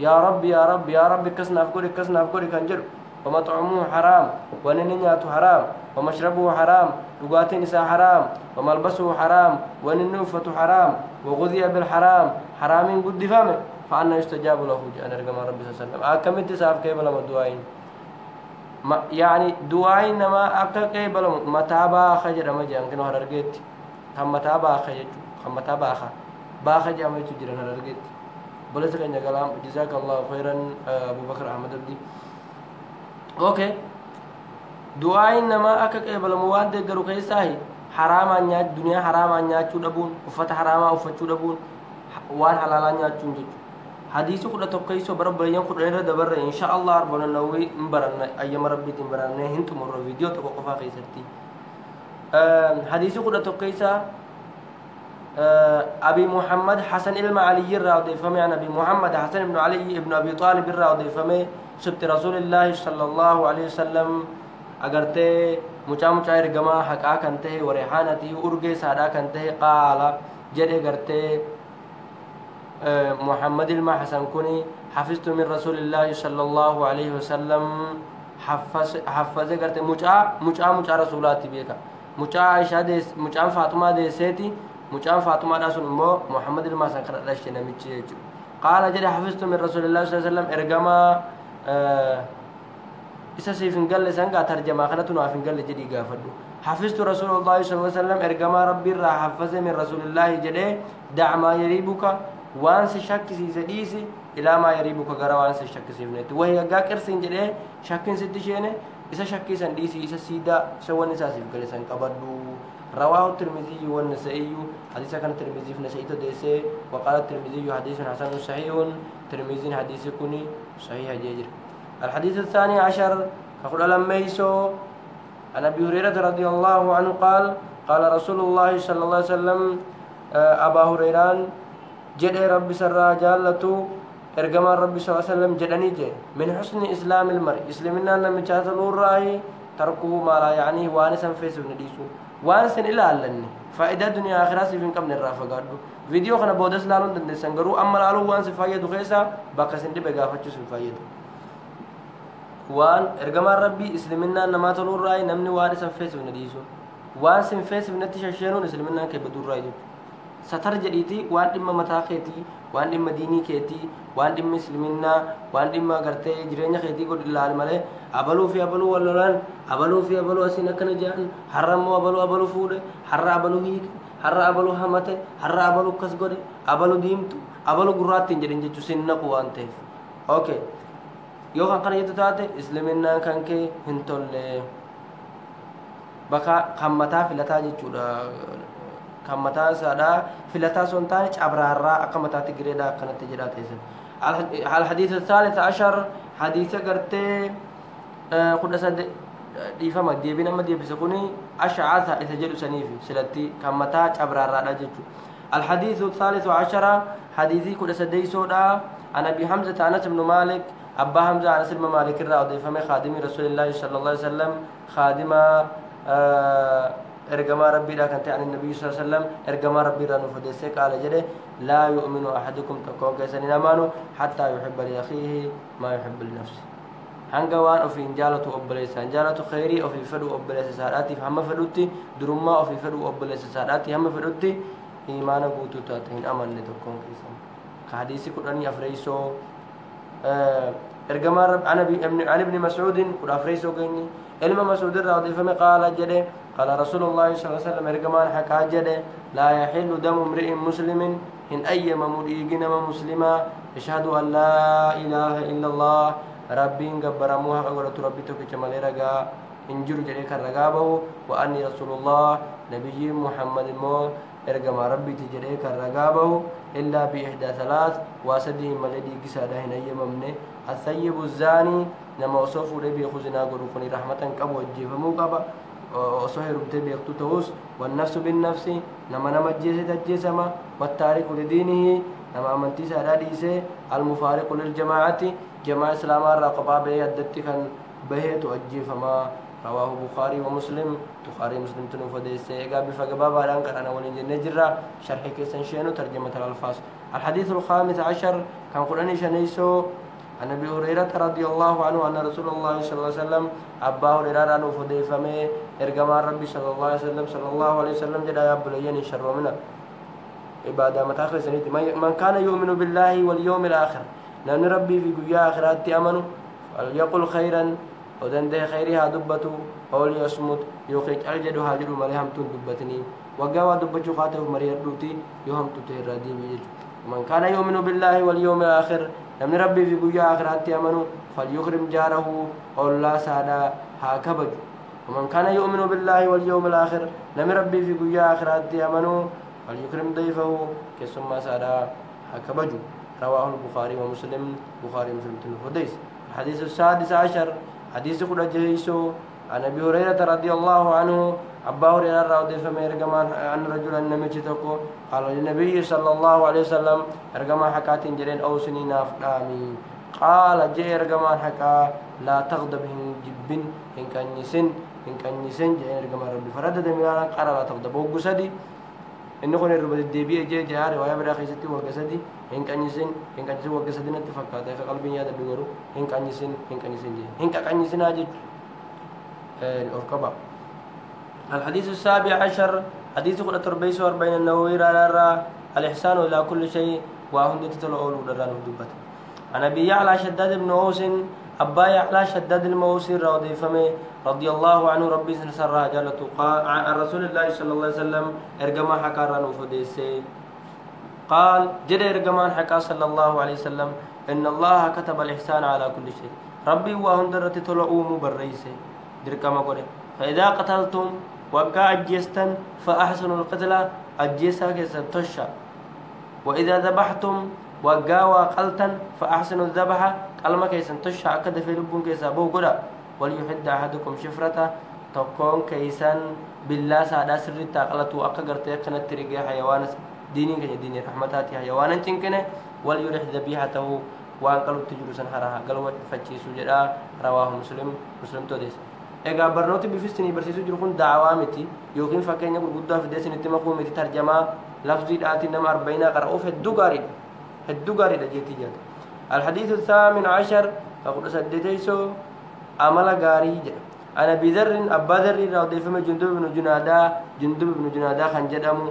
يا رب يا رب يا رب كسنا أفكاري كان جر ومطعمه حرام وننياته حرام ومشربه حرام لغات نساء حرام وملبسه حرام وننوفة حرام وغذي بالحرام حرام قد فمه فأنا يستجاب له أنا رقم ربي صلى الله عليه وسلم أكملت ساف كيف لما دعائين يعني دعائين ما أكل كيف لما متابع خجر ما جاء كنا هرجت هم متابع خجر هم متابع خجر ما يتجرن هرجت بلس كان كلام جزاك الله خيرا أبو بكر أحمد الدين اوكي دعاء انما اكك قبل مواد غرو كيساهي حرام انيا الدنيا حرام انيا تشودبون وفت حرام وفتشودبون وان حلال انيا تشونج حديث قد توكيسو برب بيان قد دبر ان شاء الله ربنا نوي مبرن ايام ربي تمبرن هنت مر فيديو توقفا كيسرتي حديث قد توكيسا ابي محمد حسن المعلي الراضي فمي عن ابي محمد حسن بن علي ابن ابي طالب الراضي فمي سبت رسول الله صلى الله عليه وسلم أجرته مچا إرجما حكا كنته وريحانته أرجع سادا كنته قال جد أجرته محمد المحسن كوني حفظت من رسول الله صلى الله عليه وسلم حفظ أجرته مچا رسولاتي بيكا مچا عائشة ديس مچا فاطمة ديسيتي مچا فاطمة رسول مو محمد المحسن كرشنا ميتشي قال جد حفظت من رسول الله صلى الله عليه وسلم إرجما إسا سيفن قال لسانقا ترجمة خلتنا فين قال جدي قافدو حفظت رسول الله صلى الله عليه وسلم إرقما ربي را حفظ من رسول الله جدي دع ما يريبك وانس شك سيسديسي إلى ما يريبك قرى وانس شك سيفنت وهي قاكر سين جدي شك ستشيني إسا شك سنديسي إسا سيدا سوى نساسي قال لسان قبضو رواه الترمذي والنسائي حديث كان الترمذي في نسائته ديسي وقال الترمذي حديث حسن صحيح ترمذي حديث كوني صحيح جيجر الحديث الثاني عشر فقل لما يسو عن ابي هريره رضي الله عنه قال قال رسول الله صلى الله عليه وسلم ابا هريره جد ربي سرا جالتو ارجما ربي صلى الله عليه وسلم جدني جي من حسن اسلام المرء اسلمنا لما جاتلو راي تركه ما لا يعني وانسا فيس نديسو وانسا الى علني فائده دنيا اخره في قبل الرافقادو فيديو خنا بودس لالون دندسنغرو اما لالو وانسا فايدو خيسا باكسندي بغافتشو فايدو وان ارجما ربي اسلمنا نما تلور راي نمني وان سنفيس بنديسو وان سنفيس بنتششنون اسلمنا كي بدور راي ستر جديتي وان دم متاخيتي وان دم ديني كيتي وان دم اسلمنا وان دم غرتي جرينيا خيتي قد الله مله ابلو في ابلو وللان ابلو في ابلو اسنا كنجان حرم ابلو فود حر ابلو هيك حر ابلو همته حر ابلو كسغد ابلو ديمتو ابلو غراتين جدين جچو سننا قوانته اوكي yoo kan kana jettu taate islaaminaan kan kee hin tolle bakka kan mataa filataa jechuudha kan mataa isaadha filataa son taane cabraarraa akka mataatti gireedha akkanatti jedhaa teessan الحديث الثالث عشر حديث قرتي قد سد ديفما ديبين أما ديب سكوني أشعث إتجد سنيفي سلتي كم متى عبرارا نجتو الحديث الثالث عشر حديثي قد سدي سودا عن أبي حمزة أنس بن مالك أبا حمزة أنس بن مالك الرضي فمن خادم رسول الله صلى الله عليه وسلم خادم ارجما ربي لا كنت عن النبي صلى الله عليه وسلم ارجما ربي رانو فدسك على جده لا يؤمن احدكم تكون كسن امانو حتى يحب لاخيه ما يحب لنفسه هنغوان او في انجالته ابليس انجالته خيري او في فدو ابليس ساداتي فهم فدوتي درما او في فدو ابليس ساداتي هم فدوتي ايمان بوتو تاتين امان تكون كسن حديث قراني افريسو ارجما رب عن ابن مسعود قد افريسو غني علم مسعود رضي فما قال جده قال رسول الله صلى الله عليه وسلم ارجمان حكى جده لا يحل دم امرئ مسلم ان ايما مريجنا مسلما يشهد ان لا اله الا الله ربي غبرموها قولت ربي تو كما لرغا انجر جده كرغابو واني رسول الله نبي محمد مو ارجما ربي تجده كرغابو الا باحدى ثلاث واسدي ملدي قساده هنا يممنه الثيب الزاني نما وصفوا لي بيخزنا غرفني رحمه قبو وجفمو قبا وصهر بتبي يقتوس والنفس بالنفس نما نما جيسة تجسما والتارك لدينه نما أمنتي ساداديسه المفارق للجماعة جماعة إسلام الرقبة بيدتي كان بهي تؤجي فما رواه بخاري ومسلم بخاري مسلم تنفذ سيجا بفجبا باران كان ولين نجرا شرح كيسن شينو ترجمة الألفاظ. الحديث الخامس عشر كان قرآن شنيسو عن أبي هريرة رضي الله عنه أن رسول الله صلى الله عليه وسلم أبا هريرة أنه فديفمه إرجما ربي صلى الله عليه وسلم جدا يا بليين شر منا عبادة متاخر سنتي من كان يؤمن بالله واليوم الآخر لأن ربي في جويا آخرات أمنوا فليقل خيرا ودنده خيرها دبته أو ليصمت يوخيج الجد هاجر مريهم تون دبتني وقوا دبتشو خاطر مريم دوتي يوهم تتهرادي بيجو. من كان يؤمن بالله واليوم الآخر لمن ربي في جويا آخرات أمنوا فليكرم جاره أو لا سادا هاكبج. ومن كان يؤمن بالله واليوم الآخر لمن ربي في جويا آخرات أمنوا فليكرم ضيفه كسما سادا هاكبج. رواه البخاري ومسلم بخاري مسلم تنفذ. الحديث السادس عشر حديث قد جهيسو عن أبي هريرة رضي الله عنه أبا هريرة رضي فميرجمان أن رجلا نمشتكو قال للنبي صلى الله عليه وسلم رجمان حكات جرين أو سنين أفلامي قال جاء رجمان حكا لا تغضب إن كان يسن جاء رجمان ربي فرد ميلانا قال لا تغضب وقصدي إنه كن الرب الدبي جاء رواية برا خيستي وقصدي إن كان يسن وقصدي نتفكر في قلبي يا دبي ورو إن كان يسن جاء إن كان يسن أجد الأركبة. الحديث السابع عشر حديث قل تربيس بين النووي رارا الإحسان إلى كل شيء وهم تتلعون ودران ودبت. عن أبي يعلى شداد بن أوس أبا يعلى شداد الموسي رضي الله عنه ربي سنسرها جالته قال عن رسول الله صلى الله عليه وسلم إرجما حكارا وفديسي قال جد إرجمان حكا صلى الله عليه وسلم إن الله كتب الإحسان على كل شيء ربي وهم درت تلعوم بريسي دركما قوله فإذا قتلتم وقع أجيستن فأحسنوا القتلة أجيسا كيسا تشا وإذا ذبحتم وقع وقلتن فأحسنوا الذبحة قلما كيسا تشا أكد في لبون كيسا بو قوله وليحد أحدكم شفرته تكون كيسا بالله سادا سري تاقلتو أكا قرتي كانت تريقى حيوان ديني كي ديني رحمتاتي حيوانا تنكنه وليرح ذبيحته وانقلب تجلسا حراها قلوة فتشي سجدا رواه مسلم توديس egaa barnooti bifistini barsiisuu jiru kun da'awaa miti yookiin fakkeenya gurguddaa fidee isinitti makuu miti tarjamaa lafziidhaatiin nama 40 qara'uuf hedduu gaariidha jeetii jedha. الحديث الثامن عشر فقد سدتيسو عمل غاري عن أبي ذر أبا ذر رضي فما جندب بن جنادة خان جدمو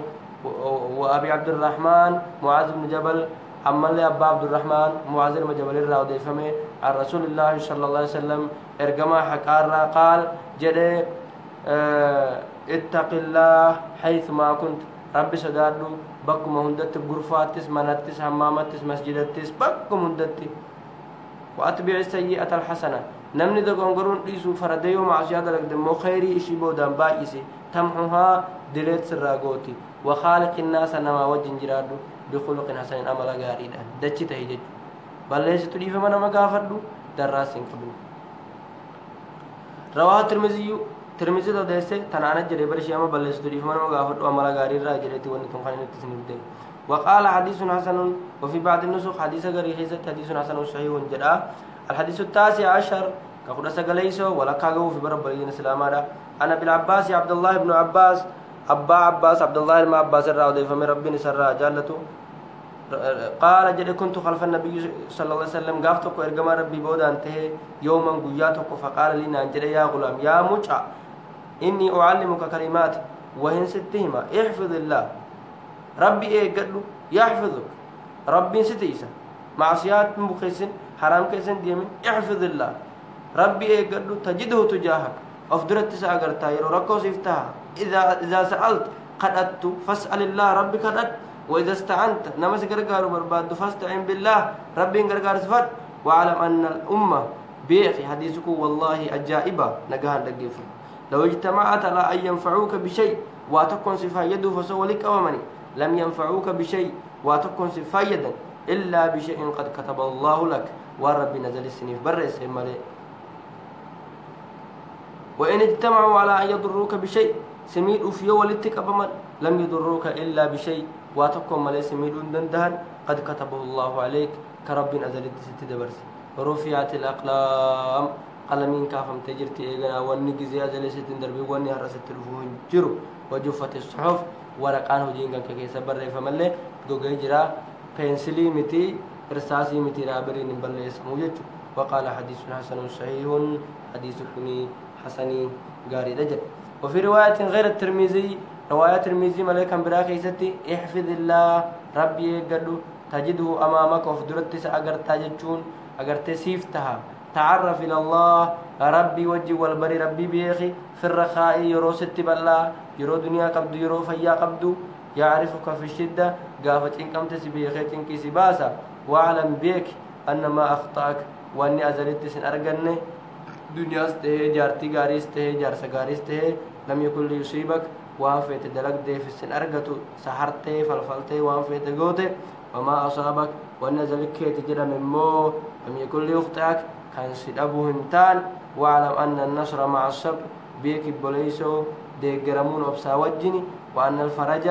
وأبي عبد الرحمن معاذ بن جبل أمال أبا عبد الرحمن معاذ بن جبل رضي فما عن رسول الله صلى الله عليه وسلم إرجما حكارا قال جد اتق الله حيث ما كنت ربي سدادو بكم هندت غرفاتس مناتس حماماتس مسجداتس بكم هندت وأتبع السيئة الحسنة نمني دغونغرون ديسو فرديو معصيات لك دمو خيري إشي بودان بايسي تمحوها دليت سراغوتي وخالق الناس نما وجن جرادو بخلق حسن أمل غاريدا دچي تهيجج بلس تديف من ما غافدو دراسين قبل رواه ترمذي دسه تنانا جري برشيما بلس تديف من ما غافدو أمل غاريدا جريتي ونتم خاني تسنيد وقال حديث حسن وفي بعض النسخ حديث غير حديث حسن صحيح جدا. الحديث التاسع عشر كقول سجليسو ولا كاغو في برب بلين السلام على أنا بالعباس عبد الله بن عباس أبا عباس عبد الله بن عباس الراودي فمن ربي نسر جالته قال جد كنت خلف النبي صلى الله عليه وسلم قافتك وإرجما ربي بودا انتهى يوما قياتك فقال لي نانجل يا غلام يا مجع إني أعلمك كلمات وهن ستهما احفظ الله ربي إيه قالوا يحفظك ربي ستيسا معصيات مبخسن حرام كيسن ديمن احفظ الله ربي إيه قالوا تجده تجاهك أفضلت تساقرتا يرو ركو سيفتها إذا سألت قدأت فاسأل الله ربي قدأت وإذا استعنت نمس قرقار برباد فاستعن بالله ربي قرقار سفت وعلم أن الأمة بيخي حديثك والله أجائبة نقاها دقيف لو اجتمعت على أن ينفعوك بشيء واتكون سفايده فسولك أومني لم ينفعوك بشيء واتكون سفايدا إلا بشيء قد كتب الله لك وربي نزل السنيف برس مالي وإن اجتمعوا على أن يضروك بشيء سميد أفيو ولتك أبمن لم يضروك إلا بشيء واتقم ملي سميد دندهن قد كتبه الله عليك كرب أزلت ست دبرس رفعت الأقلام قلمين كافم تجرتي إيغنا والنجزي أزل ست دربي واني هرست الفوهن جرو وجفت الصحف ورقان هجين كان كيسا بري فملي دوغي جرا بنسلي متي رساسي متي رابرين بلي اسمو يجو وقال حديث حسن صحيح حديث كني حسني غاري دجل وفي رواية غير الترمذي رواية الترمذي ملكا براكي ستي احفظ الله ربي يقدو تجده أمامك وفدرت سأقرت جتشون أقرت سيفتها تعرف إلى الله ربي وجه والبري ربي بيخي في الرخاء يرو ست بالله يرو دنيا قبض يرو فيا قبض يعرفك في الشدة قافت إن كم تسبيخي تنكي سباسا واعلم بيك أن ما أخطأك وأني أزلت سن أرقني دنيا استه جارتي غاري استه جارسا غاري استه لم يكن ليصيبك وانفيت دلق دي في السن أرقتو سحرتي فلفلتي وانفيت قوتي وما أصابك ونزلك تجرى من مو لم يكن ليخطئك كان سيد أبو هنتان واعلم أن النصر مع الصبر بيك بوليسو ديقرمون وبسا وجني وأن الفرج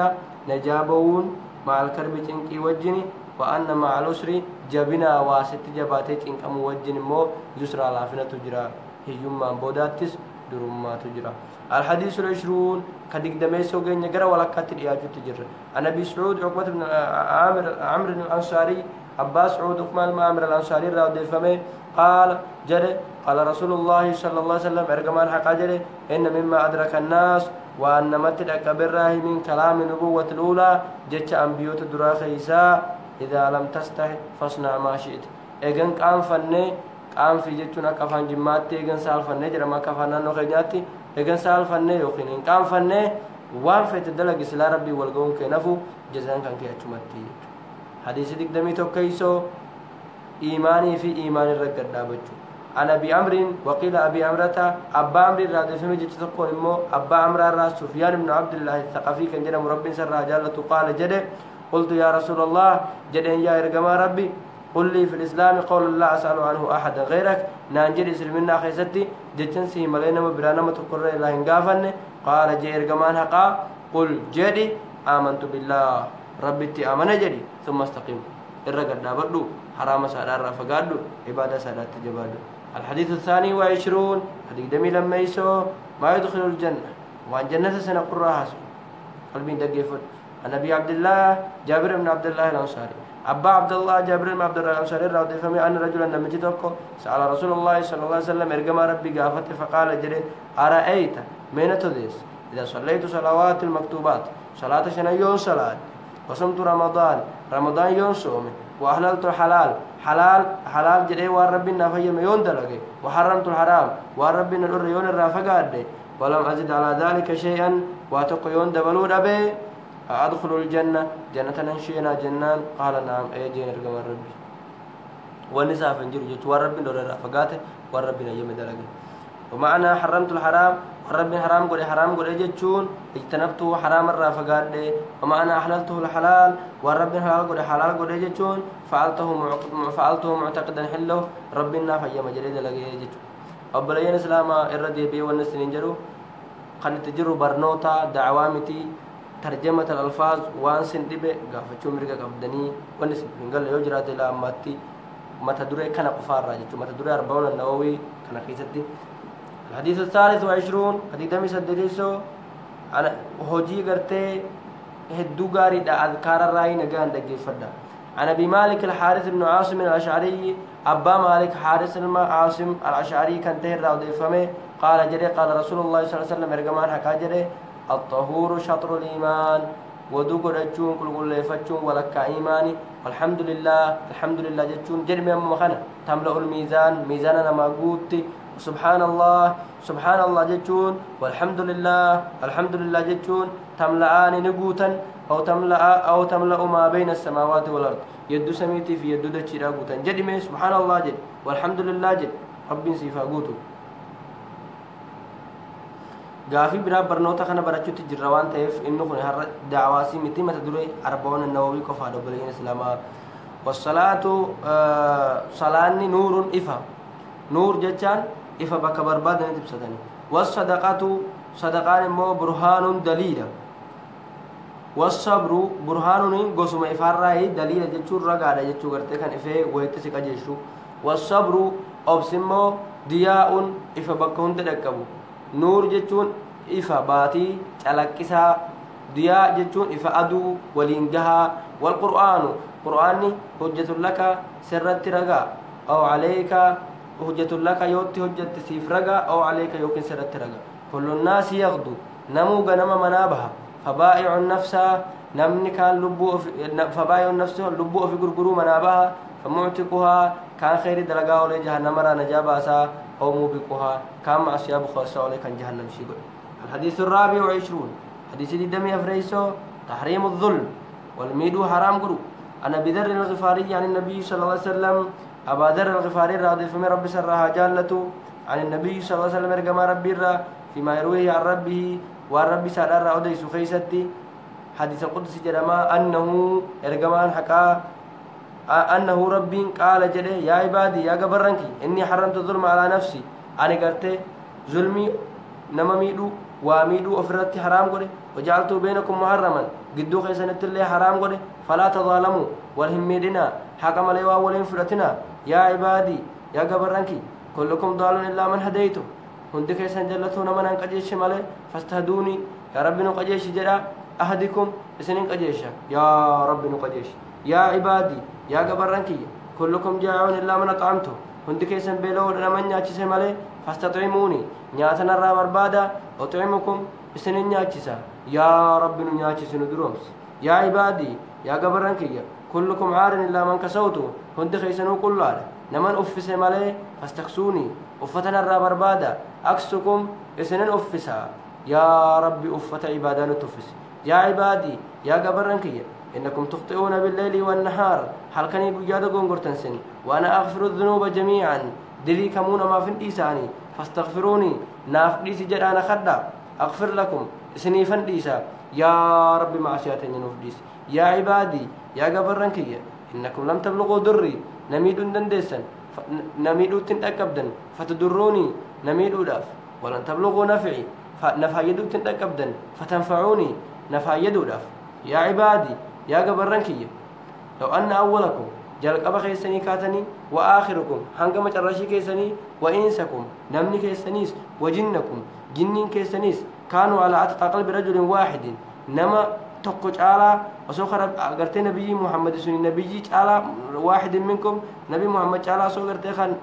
نجابون مع الكرب تنكي وجني وأن مع الأسر جبنا واسط جباتي تنكم وجني مو يسرى العافنة تجرى هيوم بوداتس درما تجرى الحديث العشرون كديك دميسو جن يقرا ولا كاتل ياجو تجرى أنا بسعود عقبة بن عمرو الأنصاري عباس سعود عثمان عمرو الأنصاري راودي فمي قال جري قال رسول الله صلى الله عليه وسلم ارجمان حق جري إن مما أدرك الناس وأن متدك بالراه من كلام النبوة الأولى جت أنبيوت دراخيسا إذا لم تستحي فاصنع ما شئت إجن قام فني قام في جتنا كفان جماتي إجن سال فني جرما كفانا نخجاتي إجن سال فني يقين قام فني وان في تدلق سلا ربي والقوم كنفو جزان كان كي أتمتي حديث ديك دمي توكيسو إيماني في إيمان الرجل دابتشو أنا بأمر وقيل أبي أمرتا أبا أمر رادي في مجد تقول إمو أبا أمر الراس سفيان بن عبد الله الثقفي كان جنا مربٍ سر رجالة قال جده قلت يا رسول الله جده يا إرجما ربي قل لي في الإسلام قول الله أسأل عنه أحد غيرك نانجر إسلامنا خيستي جتنسي ملينا مبرانا متقرر إلى هنقافن قال جي إرجمان حقا قل جدي آمنت بالله ربي آمن جدي ثم استقيم الرجل دابردو حرام سادار رافقادو عبادة سادات تجبادو الحديث الثاني وعشرون حديث دمي لما يسو ما يدخل الجنة وعن جنة سنقر راحسو قلبين دقيفت النبي عبد الله جابر بن عبد الله الأنصاري أبا عبد الله جابر بن عبد الله الأنصاري رضي فمي أن رجلا نمجدك سأل رسول الله صلى الله عليه وسلم ارجم ربي قافت فقال جرين أرأيت من تديس إذا صليت صلوات المكتوبات صلاة شنيون صلاة وصمت رمضان يوم صومي وأحللت الحلال حلال جدي وربنا فيما يون دلقي وحرمت الحرام وربنا الأر يون الرافقاد ولم أزد على ذلك شيئا واتق يون دبلو دبي أدخل الجنة جنة ننشينا جنان قال نعم أي جين رقم ربي والنساء فنجر جت وربنا الأر الرافقات وربنا يوم دلقي ومعنى حرمت الحرام وربنا حرام قد أجتشون اجتنبته حرام الرافقات ومعنى أحللته الحلال وربنا حلال قد أجتشون فعلته معتقدا حله ربنا فيما جريد لقي أجتشون أبليين إسلام الردي بي والنسلين جرو قد تجروا برنوتا دعوامتي ترجمة الألفاظ وانسن دبي قافتشو مرقا قبدني والنسلين قال يجرات إلى أماتي متى دري كان قفار راجتشو متى دري 40 النووي كان خيستي الحديث الثالث وعشرون حديث دمي سدديسو أنا هوجي قرتي هدو غاري دا أذكار الرأي نقان دقي فدا عن أبي مالك الحارث بن عاصم الأشعري أبا مالك حارث عاصم الأشعري كان تهر راودي فمي قال جري قال رسول الله صلى الله عليه وسلم ارقمان حكا جري الطهور شطر الإيمان ودو قرأتشون كل ليفتشون ولك إيماني والحمد لله جتشون جرمي أم مخنا تملأ الميزان ميزاننا ما قوتي سبحان الله جتشون والحمد لله جتشون تملأان نقوتا أو تملأ ما بين السماوات والأرض يد سميتي في يد دجرا قوتا جدمي سبحان الله جد والحمد لله جد رب سيفا قوتو غافي برا برنوتا خنا برچو تجروان تيف انه خن هر دعواسي متي متدري 40 النووي كفادو بلين اسلام والصلاه صلاني نور افا نور جچان إفا بك برباد نتبسطني والصدقة صدقان مو برهان دليل والصبر برهان قسم إفراء دليل جتشور رقادة جتشو قرتي كان إفه ويتسك أجيشو والصبر أبسمو ضياء إفا بكون تدكبو نور جتشون إفا باتي تلكسا ضياء جتشون إفا أدو ولينجها والقرآن قرآني حجة لك سرت رقا أو عليك حجة لك يوتي حجة سيف رقا أو عليك يوكن سرت رقا كل الناس يغدو نمو غنم منابها فبائع النفس نمني كان فبائع النفس لبو في غرغرو منابها فمعتقها كان خير دلغا ولا جهنم را نجاباسا او موبقها كان معصياب خاصه ولا كان جهنم شيغ. الحديث الرابع والعشرون حديث الدم افريسو تحريم الظلم والميد حرام غرو. انا بذر الغفاري عن النبي صلى الله عليه وسلم ابا ذر الغفاري رضي الله عنه رب سرها جالته عن النبي صلى الله عليه وسلم رجما ربي فيما يرويه عن ربه والرب سادر أوديس خيستي حديث القدس جرما أنه إرجمان حكا أنه رب قال جده يا عبادي يا جبرانكي إني حرمت الظلم على نفسي أنا قلت ظلمي نما ميدو وميدو أفردت حرام قده وجعلته بينكم محرما قدو خيسنة الله حرام قده فلا تظالموا والهم ميدنا حكم ليوا ولين فرتنا يا عبادي يا جبرانكي كلكم ضال إلا من هديته هندك يسن جلتون من قجيش ماله فاستهدوني يا رب نقجيش جرا أهدكم سنين قجيش يا رب نقجيش يا عبادي يا جبرانكي كلكم جاعون إلا من أطعمته هندك يسن بلو من ياتيس ماله فاستطعموني نياتنا را بربادا أطعمكم سنين ياتيسا يا رب نياتيس ندرومس يا عبادي يا جبرانكي كلكم عار إلا من كسوته هندك يسنو كل نمن أفس ماله فاستخسوني أفتنا را بربادا أكسكم إسنن أفسا يا ربي أفت عبادان تفس يا عبادي يا جبرانكي إنكم تخطئون بالليل والنهار هل كان يجاد غونغورتنسن وأنا أغفر الذنوب جميعا دلي كمون ما في إنساني فاستغفروني نافدي سجد أنا خدا أغفر لكم إسني فنديسا يا ربي معصياتي نفديس يا عبادي يا جبرانكي إنكم لم تبلغوا دري نميد دندسن نميد تنتكبدن فتدروني نميد داف ولن تبلغوا نفعي نفايد تنتكبدن فتنفعوني نفايد داف يا عبادي يا جبرانكي لو أن أولكم جلق أبا خيسني كاتني وآخركم هنگم ترشي كيسني وإنسكم نمني كيسنيس وجنكم جنين كيسنيس كانوا على أتقى قلب رجل واحد نما تقج على وسوخر أغرتي نبي محمد سني نبي على واحد منكم نبي محمد على سوغرتي خان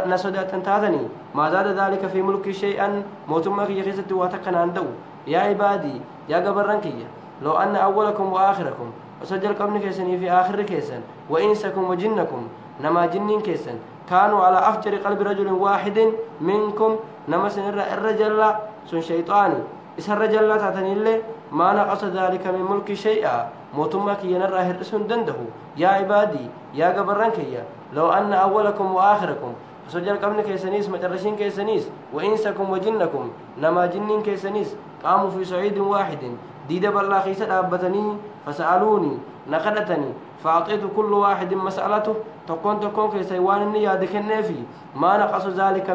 نسودة تنتاثني ما زاد ذلك في ملك شيئا موتما كي يخيست واتقن عنده يا عبادي يا جبرانكي لو أن أولكم وآخركم وسجل قبل كيسني في آخر كيسن وإنسكم وجنكم نما جنين كيسن كانوا على أفجر قلب رجل واحد منكم نما سنر الرجل سن شيطاني إس الرجل لا تعتني الله ما نقص ذلك من ملك شيئا موتما كي ينرى هرسون دنده يا عبادي يا جبرانكي لو أن أولكم وآخركم سجل قبل كيسنيس مجرشين كيسنيس وإنسكم وجنكم نما جنين كيسنيس قاموا في صعيد واحد ديد بالله خيسد أبتني فسألوني نقدتني فأعطيت كل واحد مسألته تكون كيسيوان النية دكني ما نقص ذلك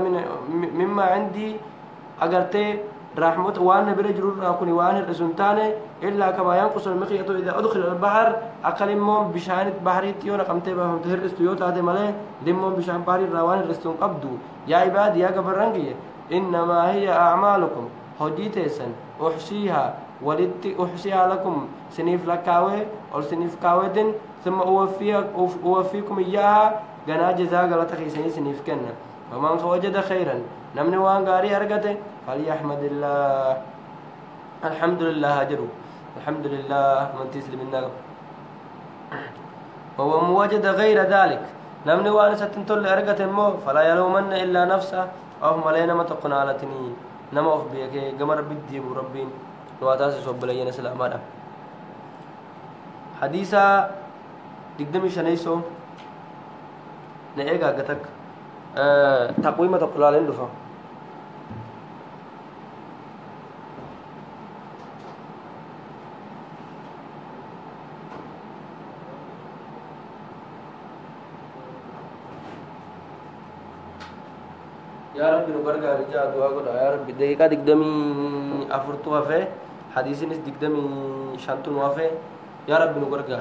مما عندي أجرتي رحمة وأنا برجل أكون وأنا الرسولتاني إلا كما ينقص المخيط إذا أدخل البحر أقل مم بشان بحريت يونا قمتي بهم تهر استيوت هذا ملأ لمم بشان بحري روان الرسول قبضو يا عبادي يا جبرانكي إنما هي أعمالكم هديتيسن أحصيها ولدت أحصيها لكم سنيف لكاوي أو سنيف كاودن ثم أوفيكم إياها جنا جزاء غلط خيسني سنيف كنا فمن وجد خيرا نمني وان غاري أرجته فليحمد الله الحمد لله هجروا الحمد لله من تسلم النار ومن وجد غير ذلك نمني وان ستنتل أرجته مو فلا يلومن إلا نفسه أو ملينا ما تقنالتني نما أف بيك جمر بدي بربين نواتاس سوبلينا سلام هذا حديثا دقدمي شنيسو نأجا قتك تقويمة تقلالين دفع يا رب نقرقا رجاء دعاء قد يا رب دقيقة دقدمي أفرطوها في حديث نس دقدمي شانتون وافي يا رب نقرقا.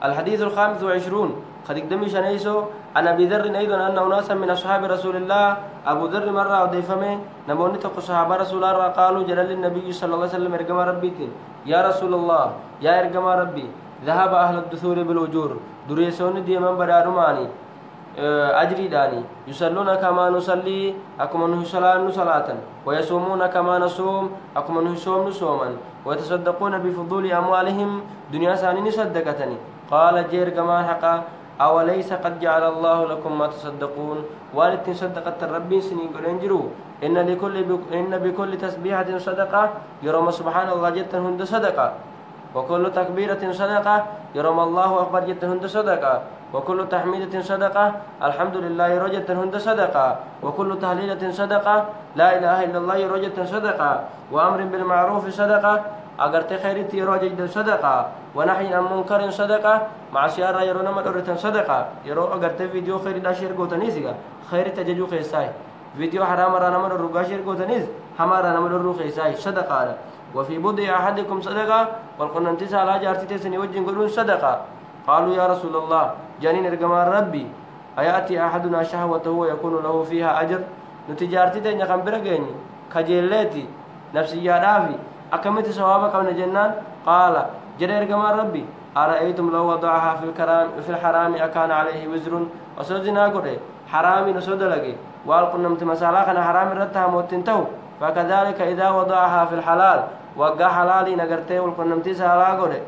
الحديث الخامس والعشرون قد دقدمي شنيسو عن أبي ذر أيضا أن أناسا من أصحاب رسول الله أبو ذر مرة وديفمه نموني تقو صحابة رسول الله قالوا جلال النبي صلى الله عليه وسلم إرقم ربيتين يا رسول الله يا إرقم ربي ذهب أهل الدثور بالأجور دريسون دي من بدارماني أجري داني يصلون كما نصلي أكما نصلي صلاة ويصومون كما نصوم أكما نصوم صوما ويتصدقون بفضول أموالهم دنيا سانين صدقتني قال جير كما حقا أوليس قد جعل الله لكم ما تصدقون والد صدقت الرب سنين قرنجرو إن بكل تسبيحة صدقة يرم سبحان الله جدا هند صدقة وكل تكبيرة صدقة يرم الله أكبر جدا هند صدقة وكل تحميدة صدقة الحمد لله رجة هند صدقة وكل تهليلة صدقة لا إله إلا الله رجة صدقة وأمر بالمعروف صدقة أجرت خيرتي رجة صدقة ونحي عن منكر صدقة مع سيارة يرون مدرة صدقة يرو أجرت فيديو خير داشير قوتنيسيا خير تججو خيساي فيديو حرام رانا مدر رجاشير قوتنيس حمار رانا مدر خيساي صدقة وفي بضع أحدكم صدقة والقرآن تسعى على جارتي تسني وجه قلون صدقة قالوا يا رسول الله جانين إرجمان ربي أيأتي أحدنا شهوته ويكون له فيها أجر نتجارتي تنيا كم برجعني كجلتي نفسي يا رافي أكملت ثوابك من الجنان قال جرى إرجمان ربي أرأيتم لو وضعها في الحرام أكان عليه وزر وسوزنا قري حرامي نسود لقي والقرآن مسألة كان حرام رتها موتنتو فكذلك إذا وضعها في الحلال وقع حلالي نقرته والقرآن مسألة قري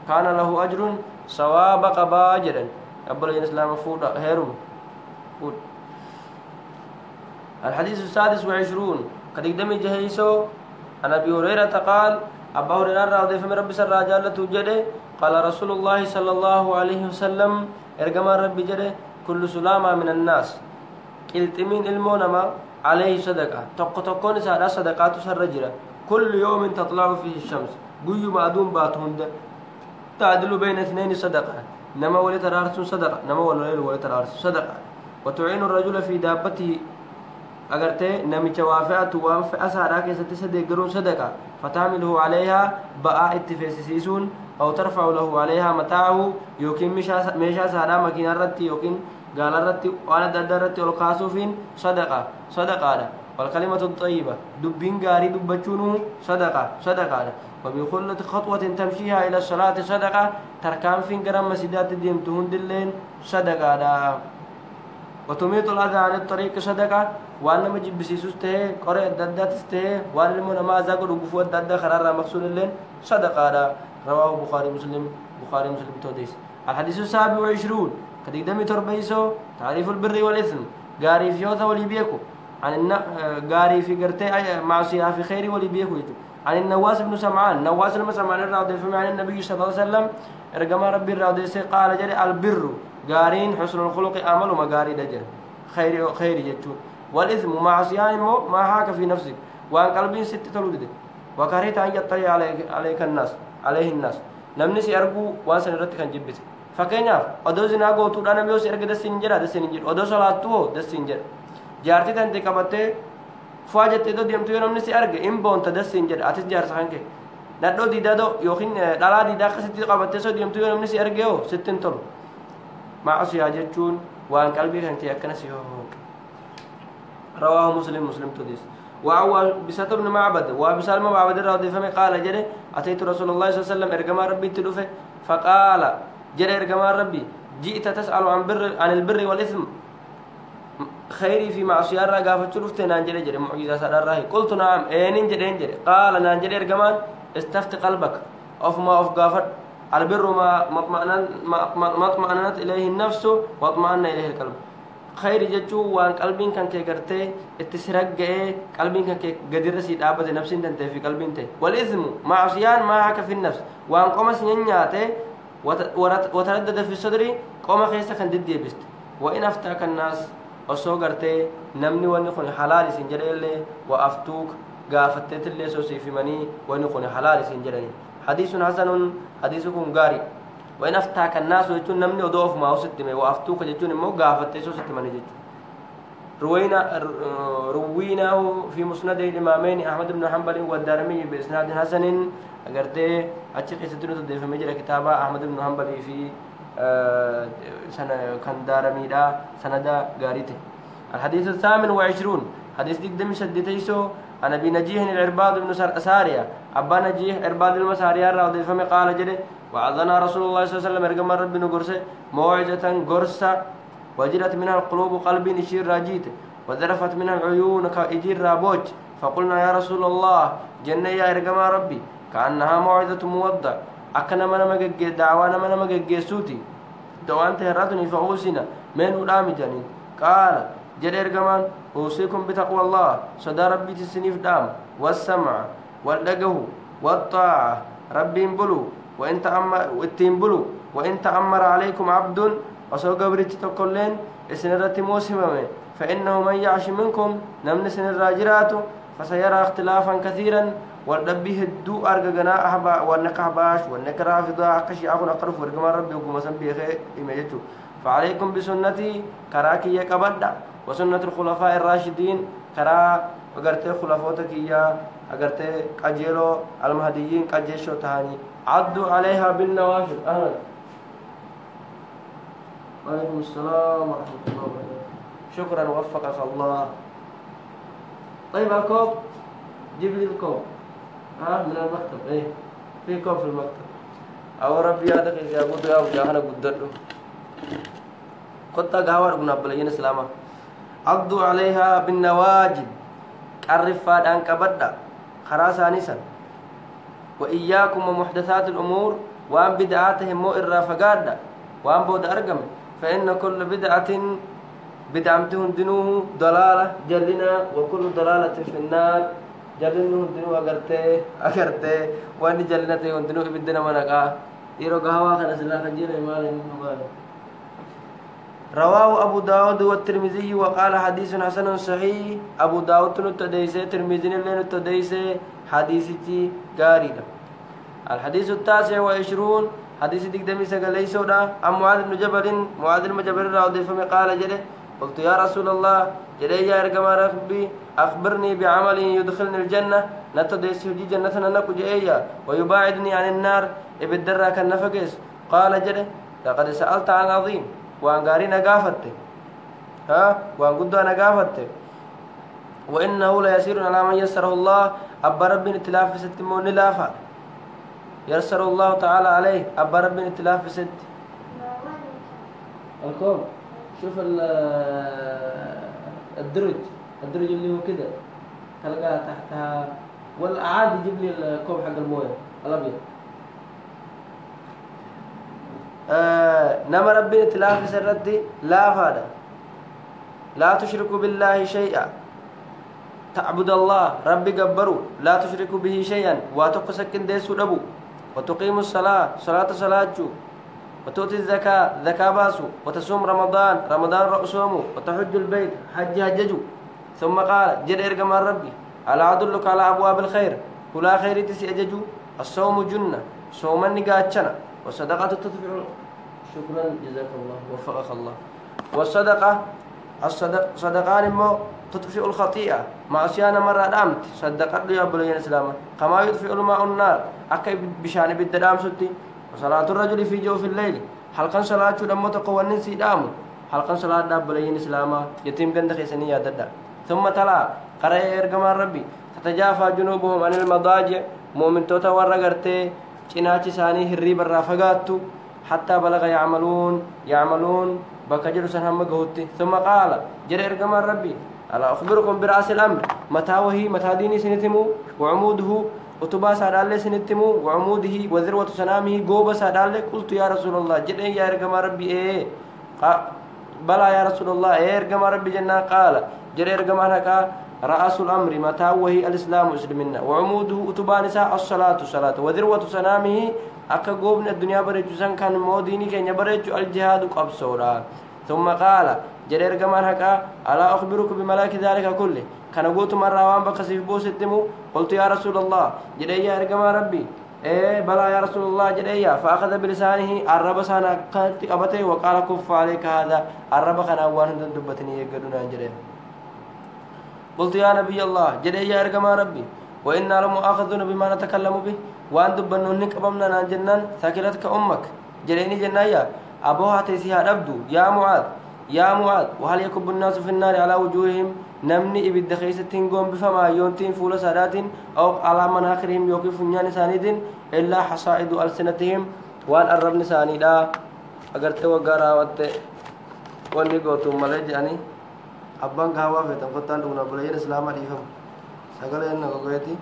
كان له أجر سوابق باجرا أبو الإسلام فود هيرم فود. الحديث السادس والعشرون قد اقدم جهيسو عن أبي هريرة قال أبا هريرة رضي الله عنه ربي سر جل توجده قال رسول الله صلى الله عليه وسلم إرجم ربي جده كل سلامة من الناس التمين المونما عليه صدقة تقون سارة صدقات سرجرة كل يوم تطلع فيه الشمس قيو معدوم باتهند تعدل بين اثنين صدقة نما ولد الأرث صدقة نما ولد الأرث صدقة وتعين الرجل في دابته أجرته نمي توافعت وانفع سارة كيست صدقرون صدقة فتعمله عليها بقاء اتفاسسيسون أو ترفع له عليها متاعه يوكين مشا سارة مكين الرتي يوكين قال الرتي وانا دردرتي والقاسوفين صدقة والكلمة الطيبة دبين غاري دبچونو صدقة وبكل خطوة تمشيها إلى الصلاة صدقة تركان فين قرام مسجدات ديمتهن دلين صدقة وتميت الأذى عن الطريق صدقة وأن مجيب بسيسوس تهي قرأ الدادات تهي وأن المنما زاقر وقفوة الدادة خرار مقصول اللين صدقة رواه بخاري مسلم توديس. الحديث السابع والعشرون قد اقدمي تربيسو تعريف البر والإثم قاري في يوثا وليبيكو عن قاري في قرتي معصية في خير وليبيكو عن النواس بن سمعان نواس بن سمعان الراضي عن النبي صلى الله عليه وسلم ارجما ربي الراضي قال جري البر قارين حسن الخلق عمل وما قاري دجل خير جتون والإثم معصيان ما حاك في نفسك وأن قلبي ست تلود وكرهت أن يطلع عليك الناس namni si argu waan san irratti kan jibbite fakkeenyaaf odoo zinaa gootuudhaan namni yoo si arge dasiin jedha odoo salaattu hoo dasiin jedha jaartii tante qabattee fu'aa jettee doo deemtu yoo namni si arge in boonta dasiin jedha atis jaarsa kan kee nadhoo diidaa doo yookiin dhalaa diidaa akkasitti qabattee soo deemtu yoo namni si arge hoo sittin tolu maasiyaa jechuun waan qalbii kan kee akkana si hoo رواه مسلم تديس وعوى بسات بن معبد وبسالم معبد رضي الله عنه قال جري أتيت رسول الله صلى الله عليه وسلم إرجما ربي تلوفه فقال جري إرجما ربي جئت تسأل عن البر والإثم خيري في معصية رقافة تلوفته نانجري جري معجزة سر الرهي قلت نعم أين جري قال نانجري إرجما استفت قلبك أف قافت البر ما اطمأنت إليه النفس واطمأن إليه القلب خير جتو وان قلبين كان كغرتي اتسرق قلبين كان قدر سي دابه نفسين تنت في قلبين تي والاثم معصيان ما حك في النفس وان قمس نياته وتردد في الصدر قوم خيسه كان ددي بست وان افتاك الناس وسو غرتي نمني ونكون حلال سنجريل وافتوك غافتت اللي سو سي في مني ونكون حلال سنجريل حديث حسن حديثكم غاري وإن أفتاك الناس ويجون نمني ودوف ما وستمي وأفتوك يجون مو قافت تيسو ستمني جيجو رويناه في مسند الإمامين أحمد بن حنبل والدارمي بإسناد حسن أجرته أشيخ ستون تدفع مجرى كتابة أحمد بن حنبل في سنة كان دارمي لا سند قاريته. الحديث الثامن وعشرون حديث دم شدتيسو عن أبي نجيح العرباض بن سارية أبا نجيح عرباض المسارية رضي فمي قال جده وعظنا رسول الله صلى الله عليه وسلم ارجم رب نقرسه موعظة قرصة وجلت منها القلوب قلبي نشير راجيت وذرفت منها العيون كإجير رابوج فقلنا يا رسول الله جنة يا ارجم ربي كأنها موعظة موضع أكنا من مجد دعوانا من مجد سوتي دوان تهراتني فأوسنا من ولام جانين قال جل ارجمان أوصيكم بتقوى الله صدى ربي تسنيف دام والسمع والدقه والطاعة ربي بلو وإن تأمر عليكم عبد وسو قبرت تقولين سنرة موسمة فإنه من يعش منكم نمن سن الراجرات فسيرى اختلافا كثيرا والربي هدو أرقنا أحبا وأنك أحباش وأنك رافضا أكشي أخون أقرف ورقما ربي وقم سنبي إميجتو فعليكم بسنتي كراكي يكبدا وسنة الخلفاء الراشدين كرا أقرتي خلفوتك يا أقرتي قجيلو المهديين قجيشو تهاني عدوا عليها بالنوافل. أهلا وعليكم السلام ورحمة الله وبركاته. شكرا وفقك الله. طيب الكوب جيب لي الكوب من المكتب. ايه في كوب في المكتب او ربي هذا يا ابو يا وجهنا قدرته قطه قهوه ابن ابلين اسلاما عضوا عليها بالنواجد قرفا دان كبدا خراسانيسا واياكم ومحدثات الامور وان بدعاتهم مو الرافقادا وان بود ارقم فان كل بدعه بدعمتهم دنوه ضلاله جلنا وكل ضلاله في النار جلنه دنوه اغرتي وان جلنته دنوه بدنا منقا يرو قهوه كان سلا خجيره مال رواه أبو داود والترمذي وقال حديث حسن صحيح. أبو داود نتديسه ترمذي نتديسه حديثي غاريدا. الحديث التاسع والعشرون حديث دقدمي سقليسودا عن معاذ بن جبل رضي الله عنه قال جده قلت يا رسول الله جده يا ارجم ربي أخبرني بعمل يدخلني الجنة نتديس في جنة نكو جئيا ويباعدني عن النار ابدرا كالنفقس. قال جده لقد سألت عن عظيم وان غاري نغافت وان قد نغافت وانه لا يسير على من يسره الله اب رب اتلاف ستمون لافا يسر الله تعالى عليه اب رب اتلاف ست الكوب شوف الدرج اللي هو كده تلقاه تحتها والعادي يجيب لي الكوب حق المويه الابيض. نما ربنا تلاف سردي لا فادا لا تشركوا بالله شيئا تعبد الله ربي قبروا لا تشركوا به شيئا واتقسكن ديسو دبو وتقيموا الصلاة صلاة وتؤتي زكاة باسو وتصوم رمضان رأسومو وتحج البيت حججو. ثم قال جد ارقم ربي ألا أدلك على أبواب الخير كلا خير تسيججو الصوم جنة صوما نقاتشنا والصدقة تطفئ. شكرا جزاك الله وفقك الله. الصدقان مو تطفئ الخطيئة معصيانا مرة دامت صدقت يا بلين الإسلام كما يطفئ الماء النار أكي بشان بالدرام ستي. وصلاة الرجل في جوف الليل حلقا صلاة لما تقوى نسي دامو حلقا صلاة داب بلين الإسلام يتيم قندخ سنية ددا. ثم تلا قرأ إرقم ربي تتجافى جنوبهم عن المضاجع مؤمن توتا ورقرتي cinaachi isaanii hirriiba irraa fagaattu حتى بلغ يعملون بكجر سنهم قهوتي. ثم قال جرى ارقم ربي ألا أخبركم برأس الأمر متى ديني سنتمو وعموده وتبا سادالي سنتمو وعموده وذروة سنامه قوبة سادالي. قلت يا رسول الله جرى يا ارقم ربي بلا يا رسول الله ارقم ربي جنة. قال جرى ارقم رأس الأمر متى وهي الإسلام مسلمنا وعموده أتبانسا الصلاة وذروة سنامه أكا قوبنا الدنيا بريجو سن كان موديني كان يبريجو الجهاد قبصورا. ثم قال جرير كمان هكا ألا أخبرك بملاك ذلك كله كان قوت مرة وان بقصيف بوستمو. قلت يا رسول الله جريا ارقما ربي بلا يا رسول الله جريا. فأخذ بلسانه الرب سانا قبته وقال كف عليك هذا الرب كان أوان دبتني يقدون جريا قلت يا نبي الله جدي يا أرجما ربي وإنا لمؤاخذون بما نتكلم به وأن دبنا نكبمنا عن جنان ثكلتك أمك جليني جنايا أبوها تيسيها أبدو يا معاذ يا معاذ وهل يكب الناس في النار على وجوههم نمني إبد خيستين قوم بفما يونتين فول سادات أو على مناخرهم يوقف نيان ساند إلا حصائد ألسنتهم وأن الرب نساني لا أقرت وقارا واني قوتم ملج يعني أبان قهوة فتن فتان دونا بلين إسلام عليهم سقال إنه قويتي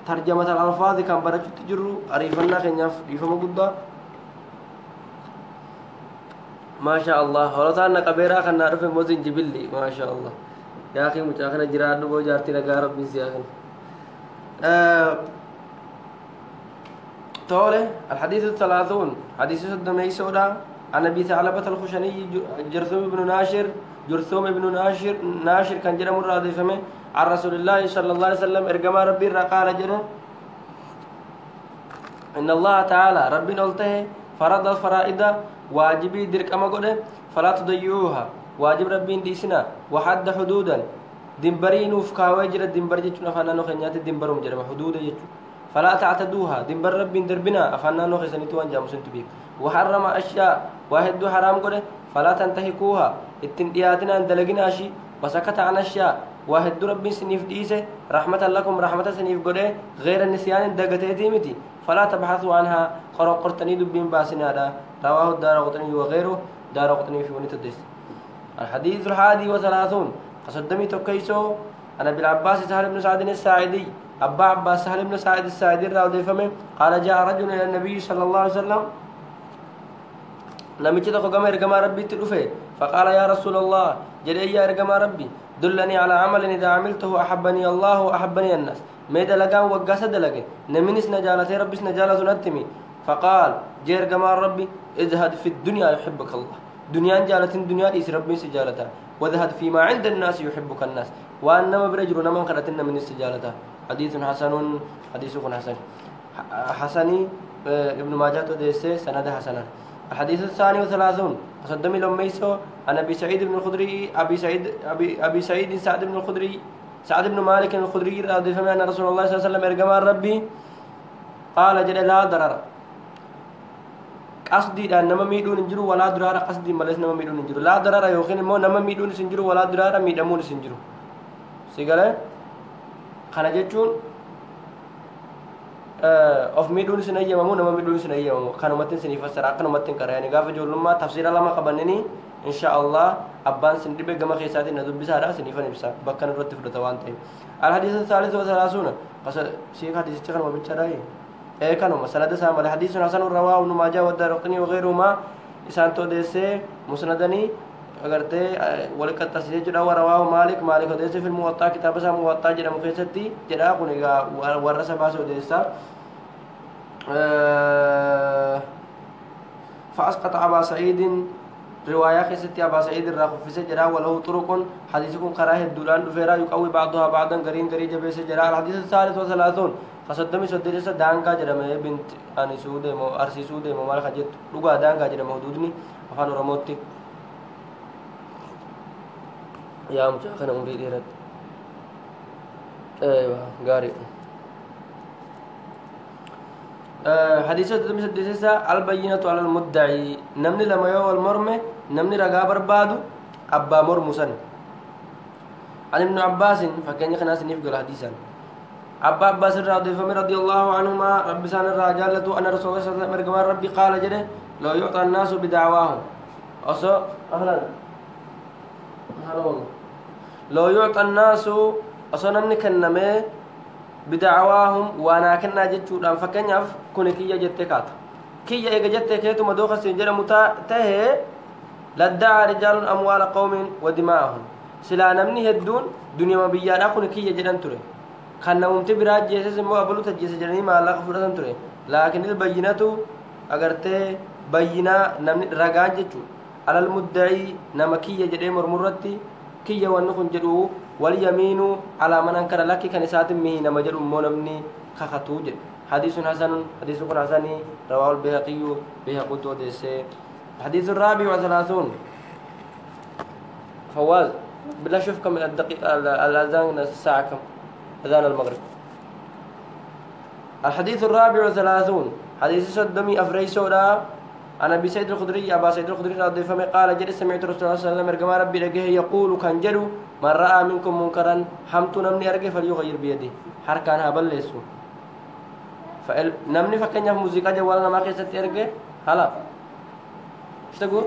ترجمة الألفاظ كان برجت تجرو أريفنا كنياف يفهم قدا ما شاء الله هرتان كبيرة كان نعرف موزين جبلي ما شاء الله يا أخي متأخرنا جراد نبو جارتي لقارب من سياخن طوله الحديث الثلاثون حديث سدمي سودا عن أبي ثعلبة الخشني جرثوم بن ناشر كان جرى مراد فمه عن رسول الله صلى الله عليه وسلم ارجما ربي قال جرى إن الله تعالى ربي نلته فرض الفرائض واجبي درك أما قده فلا تضيعوها واجب ربي ديسنا وحد حدودا دمبرين وفكاوي جرى دمبر جتنا فانا نخنيات دمبرهم جرى حدود جتو فلا تعتدوها دمبر ربي دربنا أفانا نخسنتو أن جامسن تبيك وحرم أشياء واحد حرام قده فلا تنتهكوها اتندياتنا أن دلقنا شي وسكت عن أشياء واحد ربي سنيف ديسه رحمة لكم رحمة سنيف قده غير النسيان دقتي متي فلا تبحثوا عنها خرق قرطني دبين باسنا هذا رواه الدارقطني وغيره دارقطني في ونيت الدس الحديث الحادي وثلاثون قصدمي توكيسو أنا بالعباس سهل بن سعد الساعدي أبا عباس سهل بن سعد الساعدي راودي فمه قال جاء رجل إلى النبي صلى الله عليه وسلم نمشي تقو قام إرقما ربي تلوفه فقال يا رسول الله جري يا إرقما ربي دلني على عمل إذا عملته أحبني الله وأحبني الناس ميدا لقام وقاسد لقى نمنس نجالة ربس نجالة نتمي فقال جي إرقما ربي اذهب في الدنيا يحبك الله دنيا جالة دنيا إيس ربي سجالتها وذهب فيما عند الناس يحبك الناس وأنما برجل نمن قرأتنا من استجالتها حديث حسن حديث حسن حسني ابن ماجه وديسه سند حسنا الحديث الثاني وثلاثون قصدمي لميسو عن أبي سعيد بن الخدري أبي سعيد سعد بن الخدري سعد بن مالك الخدري رضي الله عنه أن رسول الله صلى الله عليه وسلم إرجما ربي قال جل لا ضرر قصدي أن نما ميدون نجرو ولا ضرر قصدي ملس نما ميدون نجرو لا ضرر يوخين مو نما ميدون سنجرو ولا ضرر ميدمون سنجرو سيقاله خنا جتون of miidhuun isin eeyyamamu nama miidhuun isin eeyyamamu kanumattiin isin fassara akkanumattiin qara'anii gaafa ijoollummaa tafsiira lama qabannanii insha Allah abbaan isin dhibe gama keessaatiin na dubbisaadha isiniifan ibsa bakka irratti fudhata waan ta'eef الحديث الثالث وثلاثون شيخ حديث كان وبالشراي كانوا مسند سام الحديث حسن رواه ابن ماجه والدارقطني وغيرهما إسان توديسه مسندني أغرتي ولقد تسجل جدا ورواه مالك وديسه في الموطأ كتاب سام موطأ جدا مخيستي جدا كونيغا ورث باسو ديسا فأسقط أبا سعيد رواية خيستي أبا سعيد الراخف في سجرا وله طرق حديثكم كراه الدولان دفيرا يقوي بعضها بعضا قرين قريب جبه سجرا الحديث الثالث وثلاثون فصدمي سدرسة دانكا جرمه بنت أني سودة مو أرسي سودة مو مال خجت لقوا دانكا جرمه حدودني أفان رموتي يا مجاخنا أمري ديرت أيوة قارئ حديث الدسيسة البينة على المدعي نمني لما يو المرمى نمني رقا بربادو أبا مرمسن عن ابن عباس فكان يخناس نفقل حديثا أبا عباس رضي الله عنهما رب سان الرجالة أن رسول الله صلى الله عليه وسلم ربي قال جده لو يعطى الناس بدعواهم أصو أهلا والله لو يعطى الناس أصو نمني كنمي بدعواهم وانا كنا جتشودان فكنياف كوني كيا جتكات كيا ايغا جتكيتو مدوخه سنجر متا ته لدعا رجال اموال قوم ودماءهم سلا نمني هدون دنيا ما بيادا كوني كيا جدان توري كان نمت براج جيسس مو ابلو تجيس جرني ما الله فردان توري لكن البينه اگرته بينا نمني رغان جتشو على المدعي نمكيا جدي مرمرتي كيا ونكون جدو واليمين على من انكر لك كنسات مه نمجر مونمني خخطوج حديث حسن حديث حسن رواه البيهقي بيهقي تو ديسه الحديث الرابع وثلاثون فواز بالله شوف كم الدقيقة الأذان الساعة كم أذان المغرب. الحديث الرابع والثلاثون حديث صدمي أفريسودا عن أبي سعيد الخدري أبا سعيد الخدري رضي الله عنه قال جل سمعت رسول الله صلى الله عليه وسلم رجما ربي لقيه يقول كان جلو من رأى منكم منكرا حمت نمني أرجع فليغير بيده حركانها بلسو نمني فكني في موسيقى جوالنا ما كيست أرجع هلا إيش تقول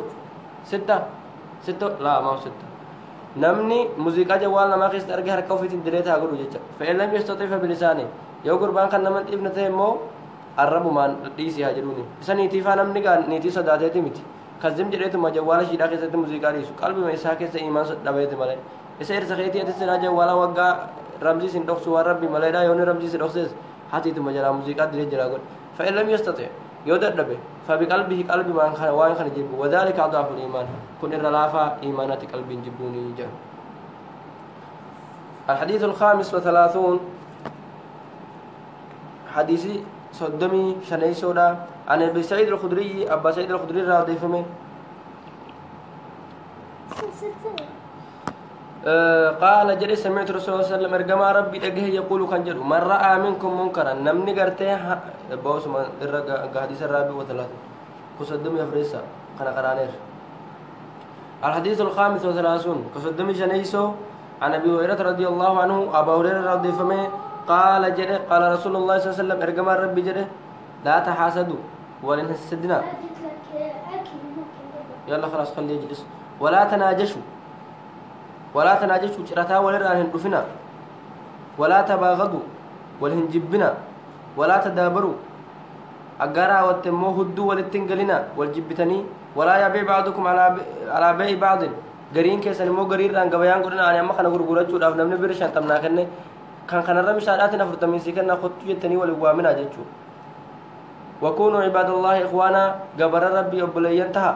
ستة لا ما هو ستة نمني موسيقى جوالنا ما كيست أرجع حركة في تدريتها أقول وجهك فإن لم يستطيع فبلسانه يو قربان كان نمن ابنته مو الرب مان ديسي هاجروني سنيتي فانم نيغا نيتي صداتي متي كزم جريت ما جوالا شيدا كيسه موسيقى ديسو قلبي ما اسا كيسه ايمان دبيت مالي اسير سخيتي اتسرا جوالا وغا رمزي سندوق سو ربي ماليدا يوني رمزي سندوقس حتي تو مجرا موسيقى دي جرا غد فإن لم يستطيع يودر دبه فبقلبه قلبي ما كان وان كان جيب وذلك اضعف الايمان كن الرلافه ايمانات قلبي جبوني جا. الحديث الخامس والثلاثون حديثي صدمي شني سودا عن ابي سعيد الخدري ابا سعيد الخدري رضي الله عنه قال جري سمعت رسول الله صلى الله عليه وسلم ارجما ربي دغه يقول كان جل من راى منكم منكرا نمني غرته بوس من حديث الرابع وثلاث كصدمي افريسا كان قرانير. الحديث الخامس والثلاثون كصدمي شني سو عن ابي هريره رضي الله عنه ابا هريره رضي الله عنه قال جري قال رسول الله صلى الله عليه وسلم ارجما ربي جري لا تحاسدوا ولا تحسدنا يلا خلاص خليه يجلس ولا تناجشوا جرتا ولا راهن دفنا ولا تباغضوا ولا هنجبنا ولا تدابروا اغارا وتمو هدو ولا تنقلنا والجبتني ولا يبيع بعضكم على بيع بعض غرين كيسن مو غرير ران غبيان غدنا اني ما خنا غرغرچو داف نمن برشان تمنا كن كان رمي شاداتنا فرتمين سيكنا خطو يتني ولا وامنا جچو وكونوا عباد الله اخوانا غبر ربي ابلينتها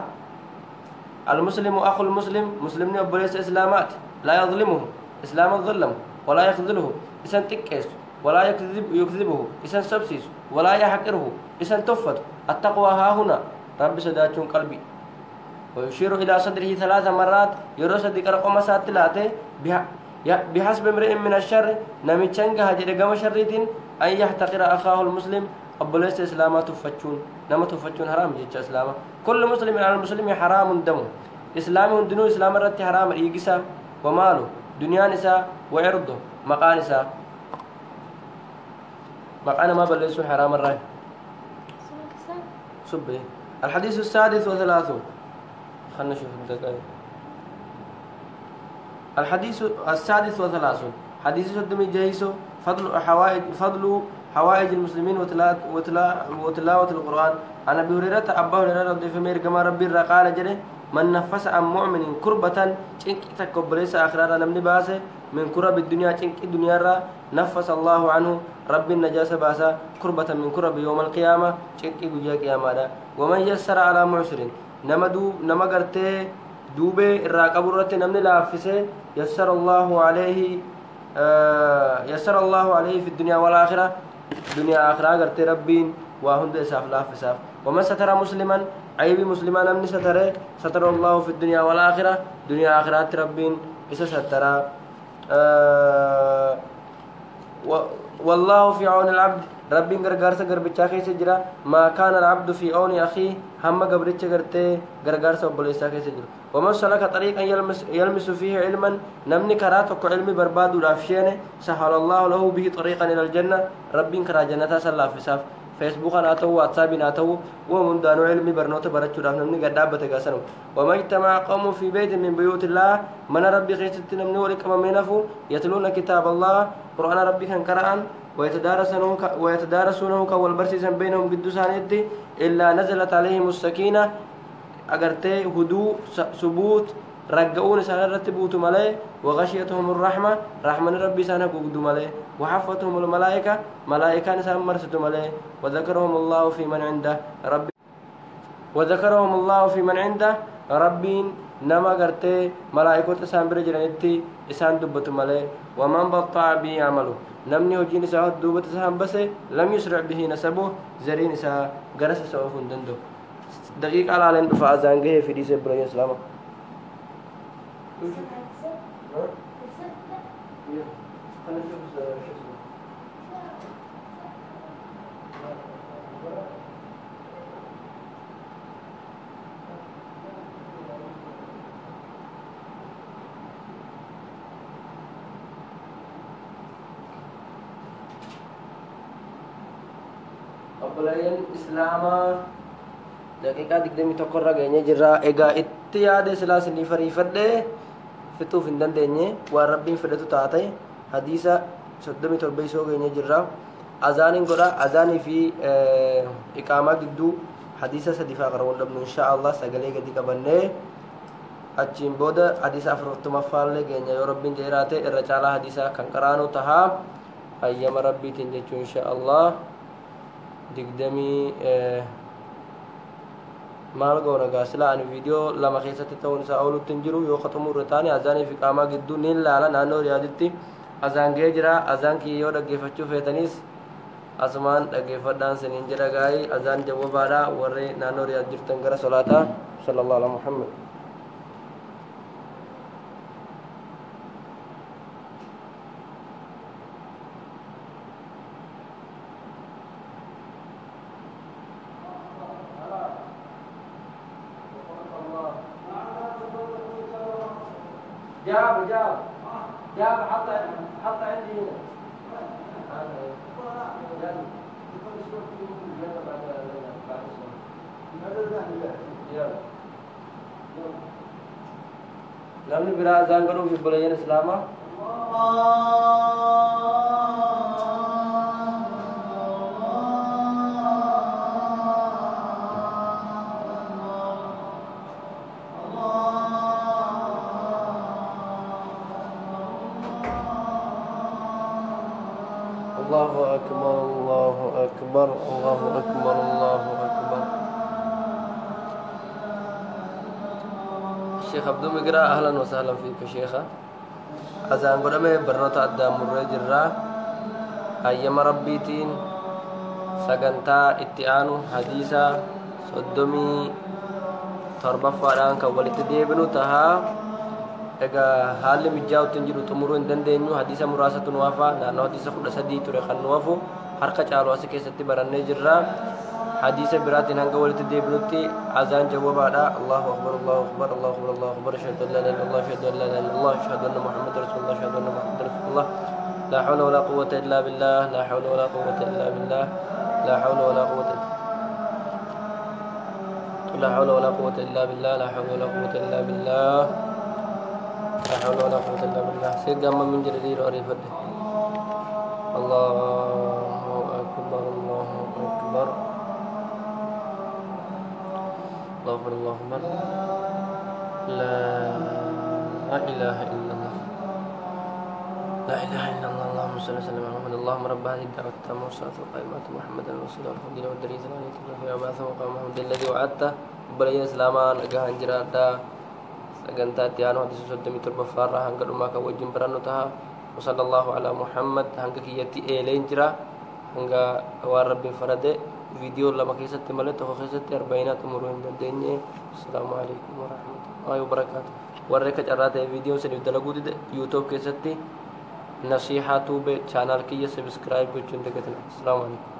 المسلم اخو المسلم مسلمني ابليس اسلامات لا يظلمه اسلام الظلم ولا يخذله اسن تكيس ولا يكذبه اسن سبسيس ولا يحقره اسن تفت التقوى ها هنا رب سداتون قلبي ويشير الى صدره 3 مرات يرسد قرقم ساتلاته بحسب امرئ من الشر نمچنغا هجر غم شريتين ان يحتقر اخاه المسلم ابليس اسلامات تفتشون نما تفتشون حرام جچ اسلام كل مسلم على المسلم حرام دم اسلام دنو اسلام رت حرام يغسا وماله دنيا نساء وعرضه مقان نساء مقان ما بلسوا حرام الراي صبي. الحديث السادس والثلاثون خلنا نشوف الدقائق. الحديث السادس والثلاثون حديث صدمي جيسو فضل حوائج المسلمين وتلاوة القرآن. عن أبي هريرة أبا هريرة رضي الله عنه كما ربي قال جره من نفس عن مؤمن كربة چنك تكبليس آخرا نمني باسه من كرب الدنيا چنك الدنيا را نفس الله عنه رب النجاسة باسا كربة من كرب يوم القيامة چنك بجا قيامة. ومن يسر على معسر نما قرته دوبه الراقب الرت نمني لافسه يسر الله عليه في الدنيا والآخرة دنيا آخرة قرته ربين وهند إساف لافساف. ومن ستر مسلما عيب مسلمان من ستر الله في الدنيا والآخرة دنيا آخرات ربين إسا سترا. والله في عون العبد ربين غرغار سا غربچا كيس جرا ما كان العبد في عون اخيه هم غبرچ غرته غرغار سا بوليسا كيس جرا. ومن سلك طريقا يلمس فيه علما نمني كراتك علمي برباد ودافشينه سهل الله له به طريقا الى الجنه ربين كرا جنته سلا فساف فيسبوك انا تو واتساب انا تو ومن دانو علمي برنوت برچو داف نمني غدابته غسنو. وما اجتمع قوم في بيت من بيوت الله من ربي خيست نمني ولكم منفو يتلون كتاب الله قرآن ربي كان قرآن ويتدارسونه والبرسيسا بينهم قدوسانيتي إلا نزلت عليهم السكينة أغرتي هدوء ثبوت رجعون سنرت بوت ملائ وغشيتهم الرحمة رحمة ربي سنة قد ملائ وحفتهم الملائكة ملائكة نسان مرست ملائ وذكرهم الله في من عنده ربين نما غرتي ملائكة سان برجرانيتي إسان دبت ملائ. ومن بطع به عمله نمني وجين ساعات دوبة سهم بس لم يسرع به نسبه زرين سا جرس سوف دندو دقيق على لين فازانجه في دي سبرين إسلام Obboleeyyan Islaamaa daqiiqaa 21 irra geenye jirra. Egaa itti yaade silaa isinii fariifadhe fixuuf hin dandeenye waan rabbiin fedhatu taate hadiisa 37 isoo geenye jirra. Azaaniin godha azaanii fi iqaamaa gidduu hadiisa 3 faa qara wal dhabnu inshaallah sagalee gadi qabannee achiin booda hadiisa 40ffaallee geenya yoo rabbiin jeeraate irra caalaa hadiisa kan qaraanu tahaa hayyama rabbiitiin jechuu inshaallah. digdamii maal goona gaa silaa ani viidiyoo lama keessatti ta'uun isaa oolutti hin jiru yoo qaxumuu irra taane azaanii fi iqaamaa gidduu ni ilaala. naannoo riyaaditti azaan ga'ee jira. azaan kiyya yoo dhaggeeffachuu feetaniis asumaan dhaggeeffadhaan saniin jedha gaa'ii azaan jawwabaadha. warri naannoo riyaad jirtan gara solaataa sallallahu ala muhammad. جاب حط عندي namni biraa azaan godhuuf obboleeyyan islaamaa الله أكبر الله أكبر الله أكبر الله أكبر. الشيخ عبدو مقرا أهلا وسهلا فيك شيخة. أذان قدامي برنوتا أدام الرجرة أيام ربيتين سجنتا اتيانو حديثا صدمي تربة فاران كولت ديبنو تها egaa haalli mijaa'uutiin jiru xumuruu hin dandeenyu hadiisa muraasatu nu hafa naannoo hadiisa 13 ture kan nu hafu harka caalu as keessatti barannee jirra. hadiisa biraatiin hanga walitti deebinutti azaan jawwabaadha. allahu akbar allahu akbar allahu akbar allahu akbar ashhadu an la ilaha illallah ashhadu an la ilaha illallah ashhadu anna muhammadar rasulullah ashhadu anna muhammadar rasulullah la hawla wala quwwata illa billah la hawla wala quwwata illa billah la hawla wala quwwata لا حول ولا قوة إلا بالله لا حول ولا قوة إلا بالله لا حول ولا قوة إلا بالله. سيد أما من جلدي رأريفة الله أكبر الله أكبر الله أكبر الله أكبر لا إله إلا الله لا إله إلا الله اللهم صل وسلم على محمد اللهم رب هذه الدعوة التامة والصلاة القائمة محمدا رسول الله الفضيلة والدرجة العليا في عباثة وقام محمد الذي وعدته بلي إسلاما نجاح جرادا سجنتا تيانو حديث سدمي تربة فارة هنقل ما كوجين برانو تها وصلى الله على محمد هنقل كيتي إيلين جرا هنقل وار ربي فرده فيديو لما كيست ملت وخيست 40 تمرون الدنيا. السلام عليكم ورحمة الله وبركاته. ورك جرات فيديو سني دلقود يوتيوب كيستي نصيحة توبة channel كي سبسكرايب كوجين دكتنا. السلام عليكم.